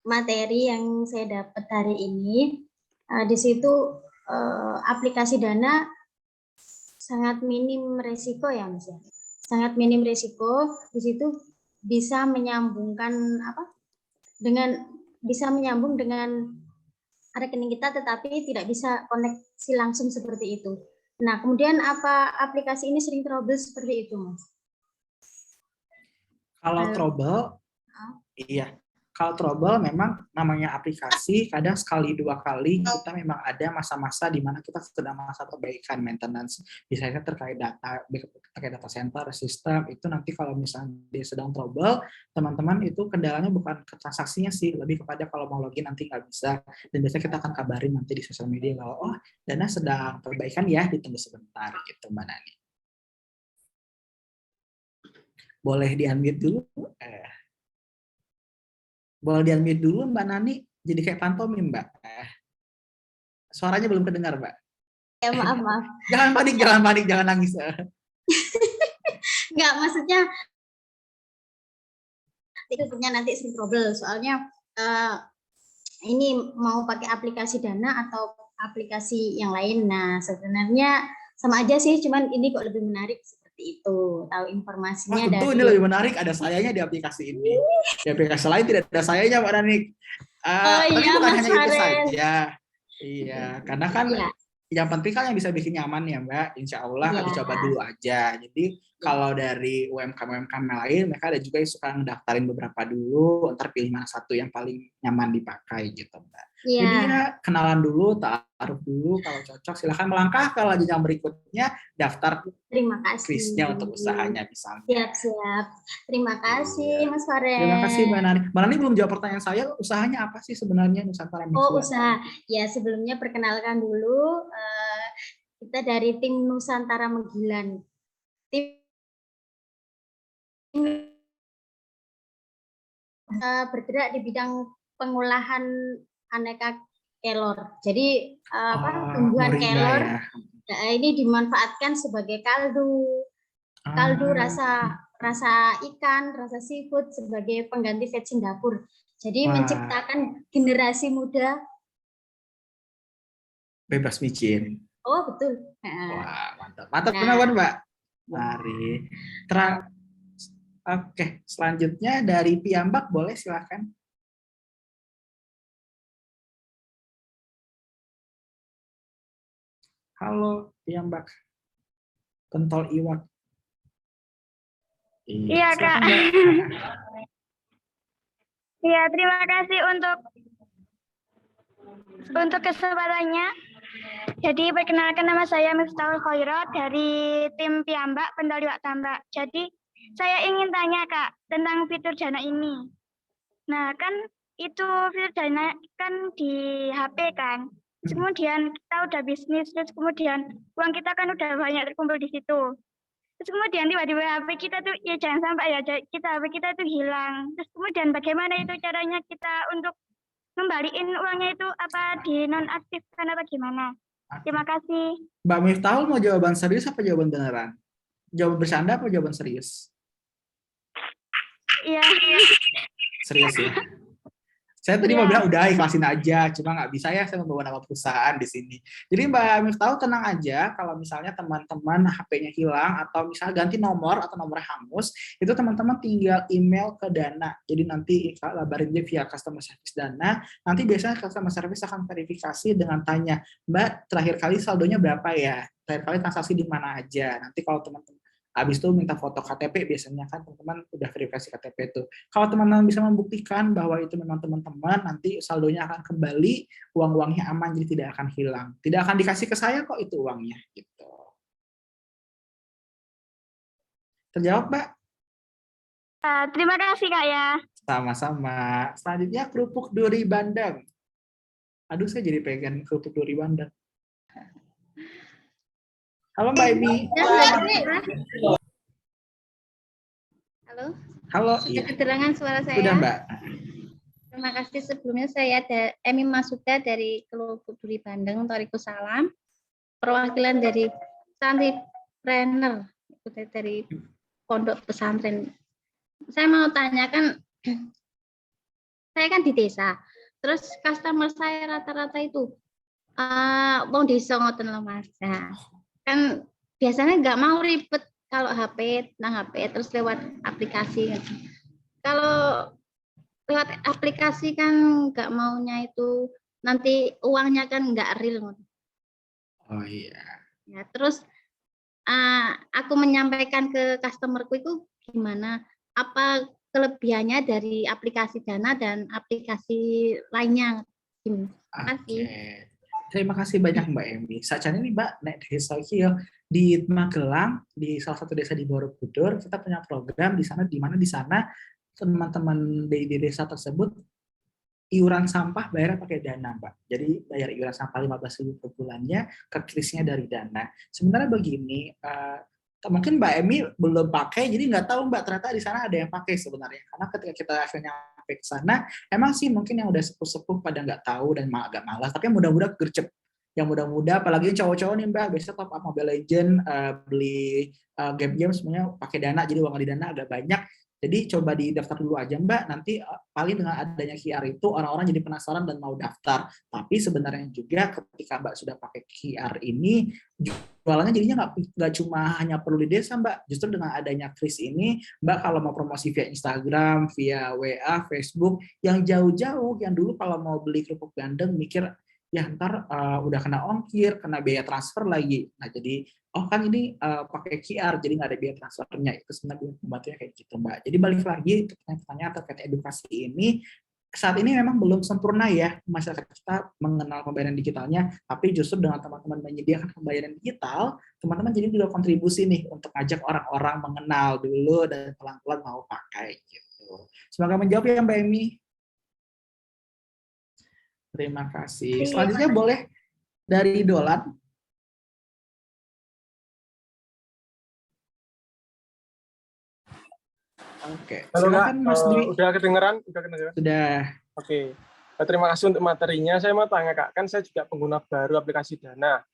materi yang saya dapat hari ini, di situ aplikasi Dana sangat minim resiko ya Mas ya. Sangat minim resiko, di situ bisa menyambungkan bisa menyambung dengan rekening kita, tetapi tidak bisa koneksi langsung seperti itu. Nah, kemudian apa aplikasi ini sering trouble seperti itu, Mas? Kalau trouble, iya. Kalau trouble memang namanya aplikasi, kadang sekali 2 kali kita memang ada masa-masa di mana kita sedang masa perbaikan maintenance. Misalnya terkait data center, sistem, itu nanti kalau misalnya dia sedang trouble, teman-teman itu kendalanya bukan ke transaksinya sih, lebih kepada kalau mau login nanti nggak bisa. Dan biasanya kita akan kabarin nanti di sosial media kalau, oh Dana sedang perbaikan ya, ditunggu sebentar gitu Mbak Nani. Boleh di-unmute dulu? Boleh di-unmute dulu Mbak Nani, jadi kayak pantomim Mbak. Suaranya belum kedengar Mbak. Ya maaf. Jangan panik, jangan nangis. Enggak, maksudnya nanti sering trouble, soalnya ini mau pakai aplikasi Dana atau aplikasi yang lain. Nah, sebenarnya sama aja sih, cuman ini kok lebih menarik seperti itu, tahu informasinya. Tentu ini lebih menarik, ada sayanya di aplikasi ini. Di aplikasi lain tidak ada sayanya Mbak Nani. Tapi bukan hanya itu saja. Iya, karena kan yang penting kan yang bisa bikin nyaman ya Mbak, insya Allah Iya. dicoba dulu aja. Jadi kalau dari UMKM lain, mereka ada juga yang suka ngedaftarin beberapa dulu, ntar pilih mana satu yang paling nyaman dipakai gitu Mbak. Iya. Jadi ya kenalan dulu, taruh dulu, kalau cocok silahkan melangkah ke jenjang berikutnya, daftar Terima kasih. Krisnya untuk usahanya misalnya. Siap. Terima kasih Mas Farel. Terima kasih Mbak Nani. Mbak Nani belum jawab pertanyaan saya, usahanya apa sih sebenarnya Nusantara Mixed Oh, One? usaha. Ya, sebelumnya perkenalkan dulu, kita dari tim Nusantara Menggilan. Tim bergerak di bidang pengolahan aneka kelor. Jadi tumbuhan moringa kelor ya. ini dimanfaatkan sebagai kaldu rasa ikan, rasa seafood sebagai pengganti vetsin dapur. Jadi menciptakan generasi muda bebas micin. Oh, betul. Wah, mantap. Mantap, kenapa Mbak? Mari. Oke, selanjutnya dari Piambak boleh silakan. Halo Piambak. Pentol iwak. Iya, Kak. Iya, terima kasih untuk kesempatannya. Jadi perkenalkan, nama saya Miftahul Khairat dari tim Piambak Pentol Iwak Tambak. Jadi saya ingin tanya Kak tentang fitur Dana ini. Nah, kan itu fitur Dana kan di HP kan. Terus kemudian kita udah bisnis, terus kemudian uang kita kan udah banyak terkumpul di situ. Terus kemudian tiba-tiba HP kita tuh, ya jangan sampai ya HP kita tuh hilang. Terus kemudian bagaimana itu caranya kita untuk ngembaliin uangnya itu, apa dinonaktifkan apa gimana? Terima kasih. Mbak Miftahul mau jawaban serius apa jawaban beneran? Jawaban bercanda apa jawaban serius? Iya. Serius ya. Saya tadi mau bilang udah ikhlasin aja, cuma nggak bisa ya, saya membawa nama perusahaan di sini. Jadi Mbak Miftahul tenang aja, kalau misalnya teman-teman HP-nya hilang atau misalnya ganti nomor atau nomornya hangus, itu teman-teman tinggal email ke Dana. Jadi nanti kabarin dia via customer service Dana. Nanti biasanya customer service akan verifikasi dengan tanya, Mbak terakhir kali saldonya berapa ya? Terakhir kali transaksi di mana aja? Nanti kalau teman-teman habis itu minta foto KTP, biasanya kan teman-teman udah verifikasi KTP itu. Kalau teman-teman bisa membuktikan bahwa itu memang teman-teman, nanti saldonya akan kembali, uang-uangnya aman, jadi tidak akan hilang. Tidak akan dikasih ke saya kok itu uangnya. Gitu. Terjawab, Mbak? Terima kasih Kak ya. Sama-sama. Selanjutnya kerupuk duri Bandeng. Aduh, saya jadi pengen kerupuk duri Bandeng. Halo Mbak Emi. Halo. Halo. Sudah kedengaran suara saya? Sudah Mbak. Terima kasih. Sebelumnya saya ada Emi Masuda dari Kerupuk Duri Bandeng, Toriku Salam. Perwakilan dari Santripreneur dari Pondok Pesantren. Saya mau tanyakan, saya kan di desa, terus customer saya rata-rata itu wong desa ngoten lho Mas. Kan biasanya nggak mau ribet kalau HP terus lewat aplikasi. Kalau lewat aplikasi kan nggak maunya itu nanti uangnya kan nggak real. Oh iya. Ya, terus aku menyampaikan ke customerku itu gimana, apa kelebihannya dari aplikasi Dana dan aplikasi lainnya. Terima kasih. Terima kasih banyak Mbak Emi. Saat ini Mbak nek desa di Magelang, di salah satu desa di Borobudur, kita punya program di sana, di mana di sana teman-teman di desa tersebut iuran sampah bayarnya pakai Dana, Mbak. Jadi bayar iuran sampah 15.000 per bulannya, ke krisnya dari Dana. Sebenarnya begini, mungkin Mbak Emi belum pakai, jadi nggak tahu Mbak, ternyata di sana ada yang pakai sebenarnya. Karena ketika kita akhirnya sampai ke sana, emang sih mungkin yang udah sepuh-sepuh pada nggak tahu dan agak malas, tapi yang muda-muda gercep. Yang muda-muda, apalagi yang cowok-cowok nih Mbak, biasanya top up Mobile Legends, beli game-game semuanya pakai Dana, jadi uang di Dana agak banyak. Jadi coba didaftar dulu aja Mbak, nanti paling dengan adanya QR itu orang-orang jadi penasaran dan mau daftar. Tapi sebenarnya juga ketika Mbak sudah pakai QR ini, jualannya jadinya nggak cuma hanya perlu di desa Mbak. Justru dengan adanya kris ini, Mbak kalau mau promosi via Instagram, via WA, Facebook, yang jauh-jauh, yang dulu kalau mau beli kerupuk bandeng mikir, ya ntar udah kena ongkir, kena biaya transfer lagi. Nah jadi oh kan ini pakai QR jadi nggak ada biaya transfernya, itu sebenarnya membantunya kayak gitu Mbak. Jadi balik lagi untuk pertanyaan terkait edukasi ini, saat ini memang belum sempurna ya masyarakat kita mengenal pembayaran digitalnya, tapi justru dengan teman-teman menyediakan pembayaran digital, teman-teman jadi juga kontribusi nih untuk ngajak orang-orang mengenal dulu dan pelan-pelan mau pakai gitu. Semoga menjawab ya Mbak Emi. Terima kasih. Selanjutnya boleh dari Dolan. Oke, halo Kak, silakan Mas Dwi. udah kedengeran? Sudah. Oke, terima kasih untuk materinya. Saya mau tanya Kak, kan saya juga pengguna baru aplikasi Dana,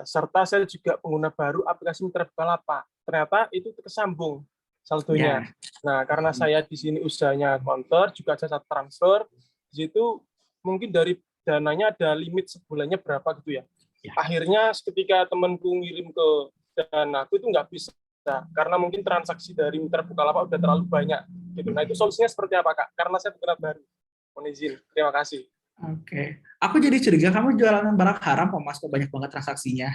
serta saya juga pengguna baru aplikasi Mitra Bukalapak. Ternyata itu kesambung saldonya. Nah, karena saya di sini usahanya counter, juga jasa transfer, di situ mungkin dari dananya ada limit sebulannya berapa gitu ya. Akhirnya ketika temanku ngirim ke Danaku itu nggak bisa, karena mungkin transaksi dari Mitra Bukalapak udah terlalu banyak gitu. Nah itu solusinya seperti apa Kak? Karena saya pengguna baru. Mohon izin. Terima kasih. Oke. Aku jadi curiga kamu jualan barang haram kok Mas, kok banyak banget transaksinya.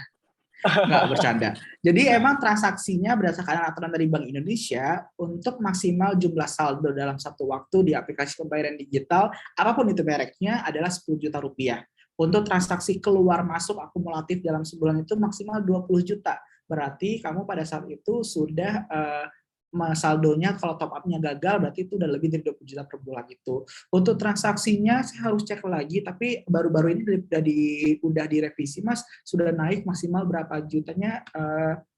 Nggak, bercanda. Jadi emang transaksinya berdasarkan aturan dari Bank Indonesia untuk maksimal jumlah saldo dalam satu waktu di aplikasi pembayaran digital, apapun itu mereknya, adalah 10 juta rupiah. Untuk transaksi keluar masuk akumulatif dalam sebulan itu maksimal 20 juta. Berarti kamu pada saat itu sudah saldonya kalau top up-nya gagal berarti itu udah lebih dari 20 juta per bulan itu. Untuk transaksinya saya harus cek lagi, tapi baru-baru ini udah direvisi Mas, sudah naik maksimal berapa jutanya,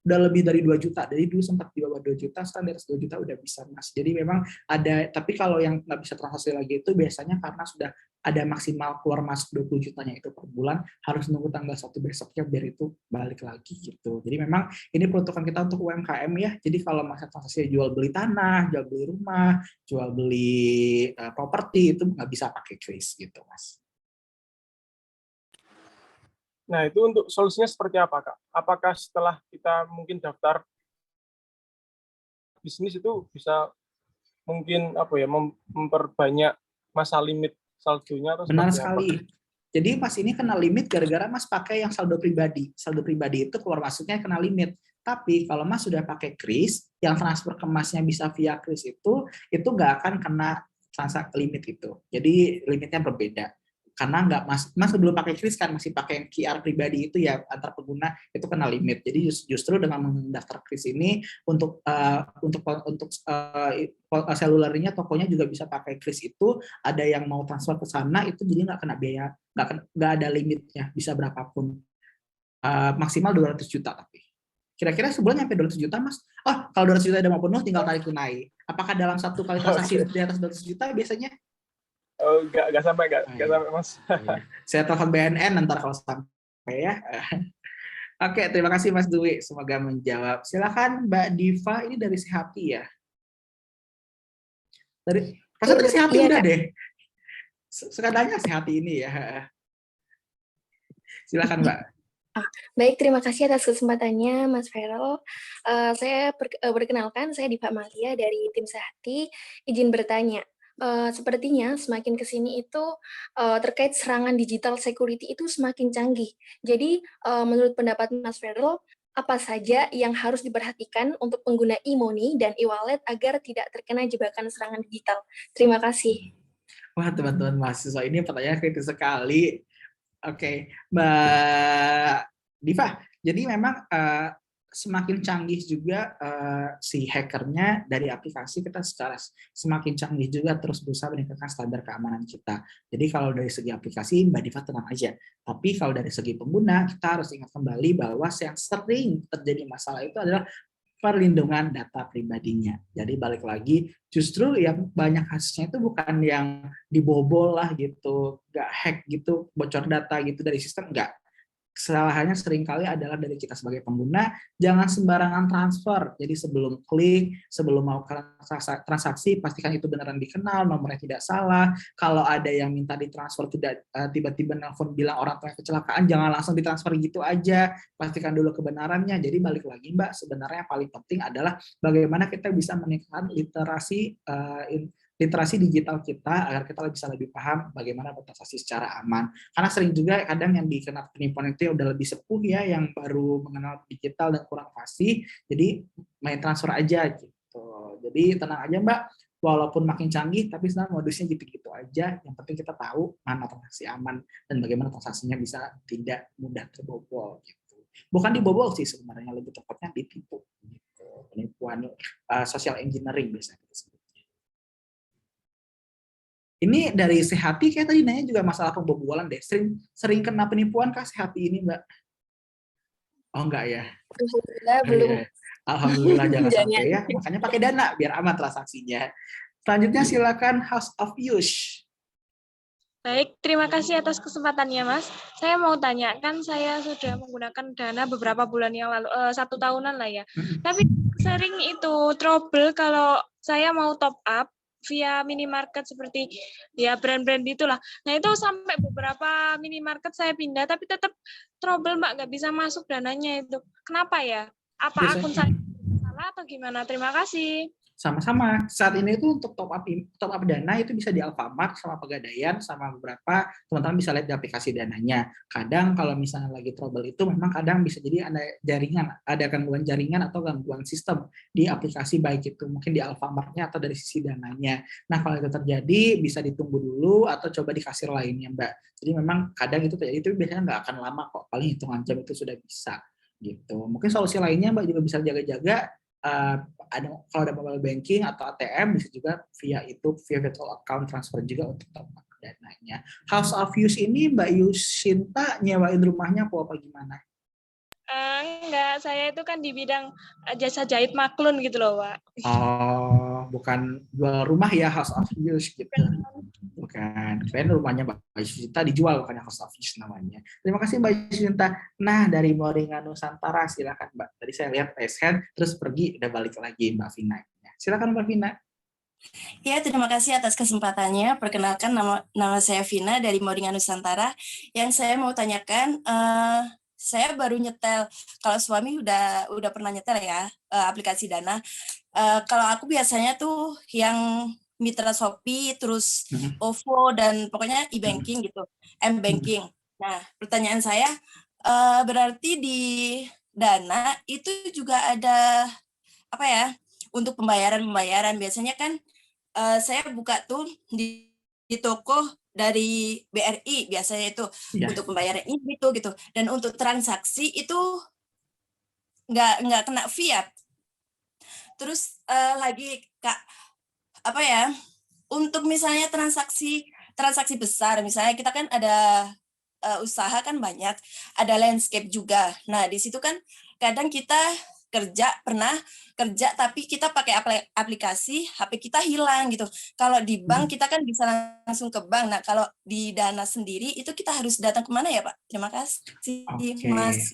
udah lebih dari 2 juta. Dari dulu sempat di bawah 2 juta, sekarang di atas 2 juta udah bisa Mas. Jadi memang ada, tapi kalau yang nggak bisa transaksi lagi itu biasanya karena sudah ada maksimal keluar masuk 20 jutanya itu per bulan, harus nunggu tanggal 1 besoknya biar itu balik lagi gitu. Jadi memang ini peruntukan kita untuk UMKM ya. Jadi kalau masa transaksi jual beli tanah, jual beli rumah, jual beli properti itu nggak bisa pakai kris gitu Mas. Nah itu untuk solusinya seperti apa Kak? Apakah setelah kita mungkin daftar bisnis itu bisa mungkin apa ya memperbanyak masa limit saldonya atau benar seperti sekali. apa? Jadi Mas ini kena limit gara-gara Mas pakai yang saldo pribadi. Saldo pribadi itu keluar masuknya kena limit. Tapi kalau Mas sudah pakai kris, yang transfer ke Masnya bisa via kris itu nggak akan kena transaksi limit itu. Jadi limitnya berbeda. Karena nggak Mas sebelum pakai kris kan masih pakai yang QR pribadi itu ya, antar pengguna itu kena limit. Jadi justru dengan mendaftar kris ini untuk selulernya tokonya juga bisa pakai kris itu, ada yang mau transfer ke sana itu jadi nggak kena biaya, nggak ada limitnya, bisa berapapun, maksimal 200 juta tapi. Kira-kira sebulan sampai 200 juta Mas? Oh kalau 200 juta udah mau penuh tinggal tarik tunai. Apakah dalam satu kali transaksi di atas 200 juta biasanya? Oh, nggak sampai Mas. Saya telepon BNN ntar kalau sampai ya. Oke, terima kasih Mas Dwi, semoga menjawab. Silakan Mbak Diva, ini dari Sehati ya. Dari Sehati udah Kak. Deh. Sekadanya Sehati ini ya. Silakan Mbak. Baik, terima kasih atas kesempatannya Mas Feral. Saya perkenalkan, saya Diva Malia dari tim Sehati. Izin bertanya. Sepertinya semakin ke sini itu terkait serangan digital security itu semakin canggih. Jadi menurut pendapat Mas Feral, apa saja yang harus diperhatikan untuk pengguna e-money dan e-wallet agar tidak terkena jebakan serangan digital? Terima kasih. Wah teman-teman mahasiswa ini pertanyaan kritis sekali. Oke, Mbak Diva, jadi memang semakin canggih juga si hackernya dari aplikasi, kita secara semakin canggih juga terus berusaha meningkatkan standar keamanan kita. Jadi kalau dari segi aplikasi Mbak Diva tenang aja, tapi kalau dari segi pengguna kita harus ingat kembali bahwa yang sering terjadi masalah itu adalah perlindungan data pribadinya. Jadi balik lagi, justru yang banyak kasusnya itu bukan yang dibobol lah gitu, nggak hack gitu, bocor data gitu dari sistem, nggak. Kesalahannya seringkali adalah dari kita sebagai pengguna, jangan sembarangan transfer. Jadi sebelum klik, sebelum mau transaksi, pastikan itu beneran dikenal, nomornya tidak salah. Kalau ada yang minta ditransfer tidak tiba-tiba nelfon bilang orang tua kecelakaan, jangan langsung ditransfer gitu aja. Pastikan dulu kebenarannya. Jadi balik lagi Mbak, sebenarnya yang paling penting adalah bagaimana kita bisa meningkatkan literasi literasi digital kita agar kita bisa lebih paham bagaimana bertransaksi secara aman. Karena sering juga kadang yang dikena penipuan itu udah lebih sepuh ya, yang baru mengenal digital dan kurang fasih, jadi main transfer aja gitu. Jadi tenang aja Mbak, walaupun makin canggih, tapi sebenarnya modusnya gitu-gitu aja. Yang penting kita tahu mana transaksi aman dan bagaimana transaksinya bisa tidak mudah terbobol gitu. Bukan dibobol sih sebenarnya, lebih tepatnya ditipu gitu. Penipuan social engineering biasanya disebutnya. Ini dari Sehati kayak tadi nanya juga masalah pembobolan deh. Sering kena penipuan kah Sehati ini, Mbak? Oh enggak ya? Alhamdulillah belum. Alhamdulillah jangan sampai ya. Makanya pakai Dana biar aman transaksinya. Selanjutnya silakan House of Use. Baik, terima kasih atas kesempatannya, Mas. Saya mau tanyakan, saya sudah menggunakan Dana beberapa bulan yang lalu, 1 tahunan lah ya. Tapi sering itu trouble kalau saya mau top up via minimarket seperti ya brand-brand itulah. Nah itu sampai beberapa minimarket saya pindah, tapi tetap trouble Mbak, nggak bisa masuk dananya itu. Kenapa ya? Apa akun saya salah atau gimana? Terima kasih. Sama-sama. Saat ini itu untuk top up Dana itu bisa di Alfamart sama Pegadaian sama beberapa teman-teman bisa lihat di aplikasi Dananya. Kadang kalau misalnya lagi trouble itu memang kadang bisa jadi ada jaringan, ada gangguan jaringan atau gangguan sistem di aplikasi baik itu mungkin di Alfamart-nya atau dari sisi Dananya. Nah, kalau itu terjadi bisa ditunggu dulu atau coba di kasir lainnya, Mbak. Jadi memang kadang itu terjadi, itu biasanya nggak akan lama kok. Paling hitungan jam itu sudah bisa gitu. Mungkin solusi lainnya Mbak juga bisa jaga-jaga kalau ada mobile banking atau ATM bisa juga via virtual account transfer juga untuk top up dananya. House of Use ini Mbak Yusinta nyewain rumahnya apa gimana? Enggak, saya itu kan di bidang jasa jahit maklun gitu loh, Pak. Oh, bukan jual rumah ya House of Use gitu. Bukan, keren rumahnya Mbak Yusinta dijual, bukan House of Use namanya. Terima kasih Mbak Yusinta. Nah, dari Moringa Nusantara silakan Mbak. Tadi saya lihat raise hand terus pergi udah balik lagi Mbak Vina. Silakan Mbak Vina. Ya, terima kasih atas kesempatannya. Perkenalkan nama saya Vina dari Moringa Nusantara. Yang saya mau tanyakan, saya baru nyetel. Kalau suami udah pernah nyetel ya aplikasi Dana. Kalau aku biasanya tuh yang Mitra Shopee, terus OVO dan pokoknya e-banking gitu, m-banking. Nah, pertanyaan saya berarti di Dana itu juga ada apa ya untuk pembayaran biasanya kan saya buka tuh di toko dari BRI biasanya itu untuk pembayaran ini gitu dan untuk transaksi itu nggak kena fiat. Terus lagi Kak apa ya untuk misalnya transaksi besar misalnya kita kan ada usaha kan banyak, ada landscape juga. Nah di situ kan kadang kita pernah kerja tapi kita pakai aplikasi, HP kita hilang gitu. Kalau di bank kita kan bisa langsung ke bank. Nah kalau di Dana sendiri itu kita harus datang kemana ya Pak? Terima kasih Mas.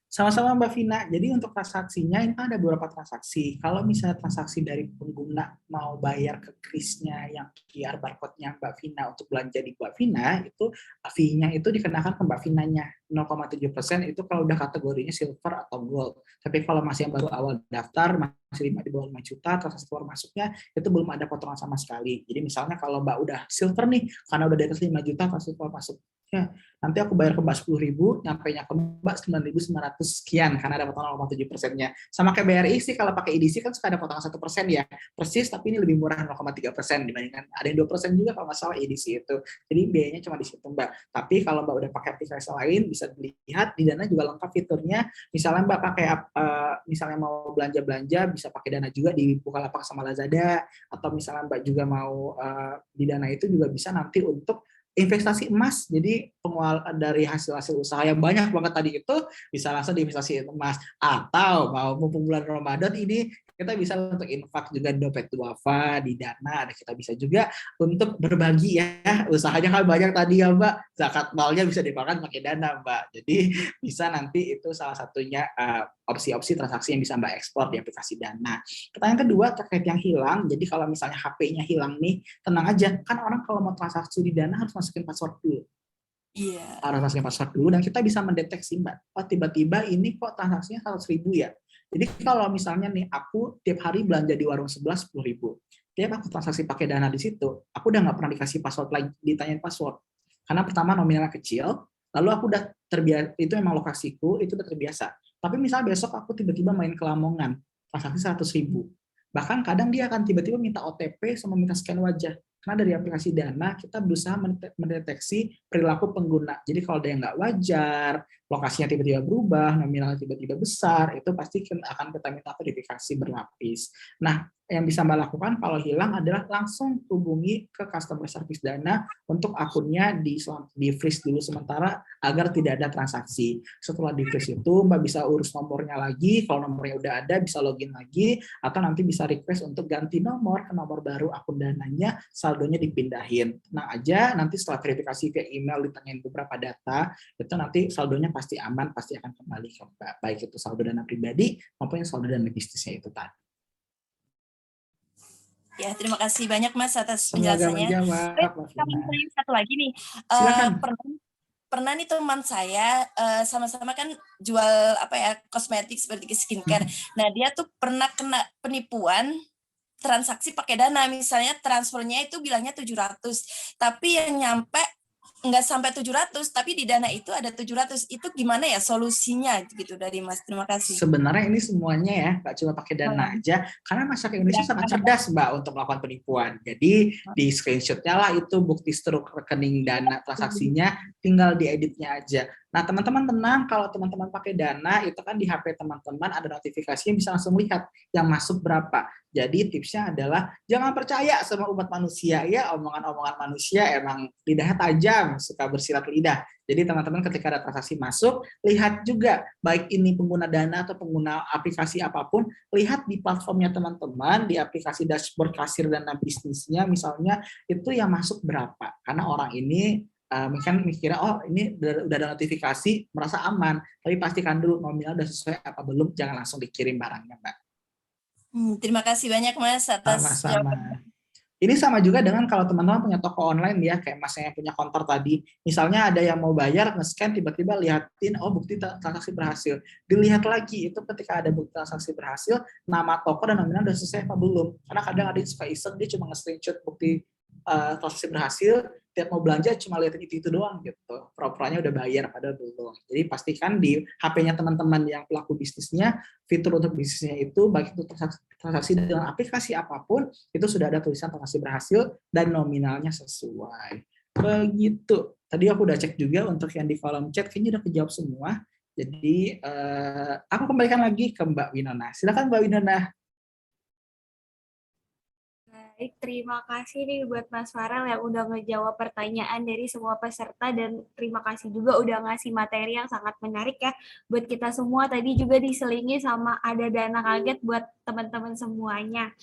Sama-sama Mbak Vina. Jadi untuk transaksinya ini ada beberapa transaksi. Kalau misalnya transaksi dari pengguna mau bayar ke krisnya yang QR barcode-nya Mbak Vina untuk belanja di Mbak Vina, itu fee-nya itu dikenakan ke Mbak Vinanya 0,7% itu kalau udah kategorinya silver atau gold. Tapi kalau masih yang baru awal daftar, masih di bawah 5 juta, transaksi keluar masuknya itu belum ada potongan sama sekali. Jadi misalnya kalau Mbak udah silver nih, karena udah di atas 5 juta transaksi keluar masuk. Ya, nanti aku bayar ke Mbak 10.000, nyampainya ke Mbak 9.900 sekian karena ada potongan 0,7%-nya. Sama kayak BRI sih kalau pakai edisi kan suka ada potongan 1% ya, persis tapi ini lebih murah 0,3% dibandingkan ada yang 2% juga kalau nggak salah edisi itu. Jadi biayanya cuma di situ Mbak. Tapi kalau Mbak udah pakai aplikasi lain bisa dilihat di Dana juga lengkap fiturnya. Misalnya Mbak pakai misalnya mau belanja bisa pakai Dana juga di Bukalapak sama Lazada, atau misalnya Mbak juga mau di Dana itu juga bisa nanti untuk investasi emas. Jadi pengeluaran dari hasil usaha yang banyak banget tadi itu bisa langsung diinvestasi emas, atau mau mumpung bulan Ramadan ini kita bisa untuk infak juga di dompet duafa, di Dana, ada kita bisa juga untuk berbagi ya, usahanya kan banyak tadi ya Mbak, zakat malnya bisa dipakai pakai Dana Mbak, jadi bisa nanti itu salah satunya opsi-opsi transaksi yang bisa Mbak ekspor di aplikasi Dana. Pertanyaan kedua terkait yang hilang, jadi kalau misalnya HP-nya hilang nih, tenang aja, kan orang kalau mau transaksi di Dana harus masukin password dulu. Iya. Harus masukin password dulu dan kita bisa mendeteksi Mbak, oh tiba-tiba ini kok transaksinya 100.000 ya. Jadi kalau misalnya nih aku tiap hari belanja di warung sebelah 10.000, tiap aku transaksi pakai Dana di situ, aku udah nggak pernah dikasih password lagi, ditanyain password. Karena pertama nominalnya kecil, lalu aku udah terbiasa, itu emang lokasiku, itu udah terbiasa. Tapi misalnya besok aku tiba-tiba main ke Lamongan, transaksi 100.000. Bahkan kadang dia akan tiba-tiba minta OTP sama minta scan wajah. Karena dari aplikasi Dana, kita berusaha mendeteksi perilaku pengguna. Jadi kalau ada yang nggak wajar, lokasinya tiba-tiba berubah, nominalnya tiba-tiba besar, itu pasti akan kita minta verifikasi berlapis. Nah, yang bisa Mbak lakukan kalau hilang adalah langsung hubungi ke customer service Dana untuk akunnya di freeze dulu sementara agar tidak ada transaksi. Setelah di freeze itu Mbak bisa urus nomornya lagi, kalau nomornya udah ada bisa login lagi, atau nanti bisa request untuk ganti nomor ke nomor baru akun Dananya, saldonya dipindahin. Tenang aja, nanti setelah verifikasi ke email ditanyain beberapa data, itu nanti saldonya pasti aman, pasti akan kembali ke Mbak, baik itu saldo Dana pribadi maupun saldo Dana bisnisnya itu tadi. Ya, terima kasih banyak Mas atas Semoga penjelasannya. Satu lagi nih, pernah nih teman saya sama-sama kan jual apa ya kosmetik seperti skincare. Nah dia tuh pernah kena penipuan transaksi pakai Dana, misalnya transfernya itu bilangnya 700, tapi yang nyampe nggak sampai 700, tapi di Dana itu ada 700. Itu gimana ya solusinya gitu dari Mas? Terima kasih. Sebenarnya ini semuanya ya, nggak cuma pakai Dana aja, karena masyarakat Indonesia sangat cerdas Mbak untuk melakukan penipuan. Jadi di screenshot-nya lah itu bukti struk rekening Dana transaksinya, tinggal dieditnya aja. Nah teman-teman tenang, kalau teman-teman pakai Dana itu kan di HP teman-teman ada notifikasinya, bisa langsung lihat yang masuk berapa. Jadi tipsnya adalah jangan percaya sama umat manusia ya, omongan-omongan manusia emang lidahnya tajam, suka bersilat lidah. Jadi teman-teman ketika ada transaksi masuk, lihat juga baik ini pengguna Dana atau pengguna aplikasi apapun, lihat di platformnya teman-teman, di aplikasi dashboard kasir Dana bisnisnya misalnya, itu yang masuk berapa. Karena orang ini mungkin mikirnya, oh ini udah ada notifikasi, merasa aman, tapi pastikan dulu nominal udah sesuai apa belum, jangan langsung dikirim barangnya Mbak. Terima kasih banyak Mas atas jawabannya. Ini sama juga dengan kalau teman-teman punya toko online ya, kayak Mas yang punya konter tadi. Misalnya ada yang mau bayar, nge-scan, tiba-tiba lihatin, oh bukti transaksi berhasil. Dilihat lagi, itu ketika ada bukti transaksi berhasil, nama toko dan nominal udah sesuai apa belum. Karena kadang ada yang suka iseng, dia cuma nge-screenshot bukti transaksi berhasil, tiap mau belanja cuma liatin itu doang gitu. Pura-puranya udah bayar padahal belum. Jadi pastikan di HP-nya teman-teman yang pelaku bisnisnya, fitur untuk bisnisnya itu baik itu transaksi dengan aplikasi apapun itu sudah ada tulisan transaksi berhasil dan nominalnya sesuai. Begitu. Tadi aku udah cek juga untuk yang di kolom chat kayaknya udah kejawab semua. Jadi aku kembalikan lagi ke Mbak Winona. Silakan Mbak Winona. Baik, terima kasih nih buat Mas Farel yang udah ngejawab pertanyaan dari semua peserta dan terima kasih juga udah ngasih materi yang sangat menarik ya buat kita semua. Tadi juga diselingi sama ada dana kaget buat teman-teman semuanya.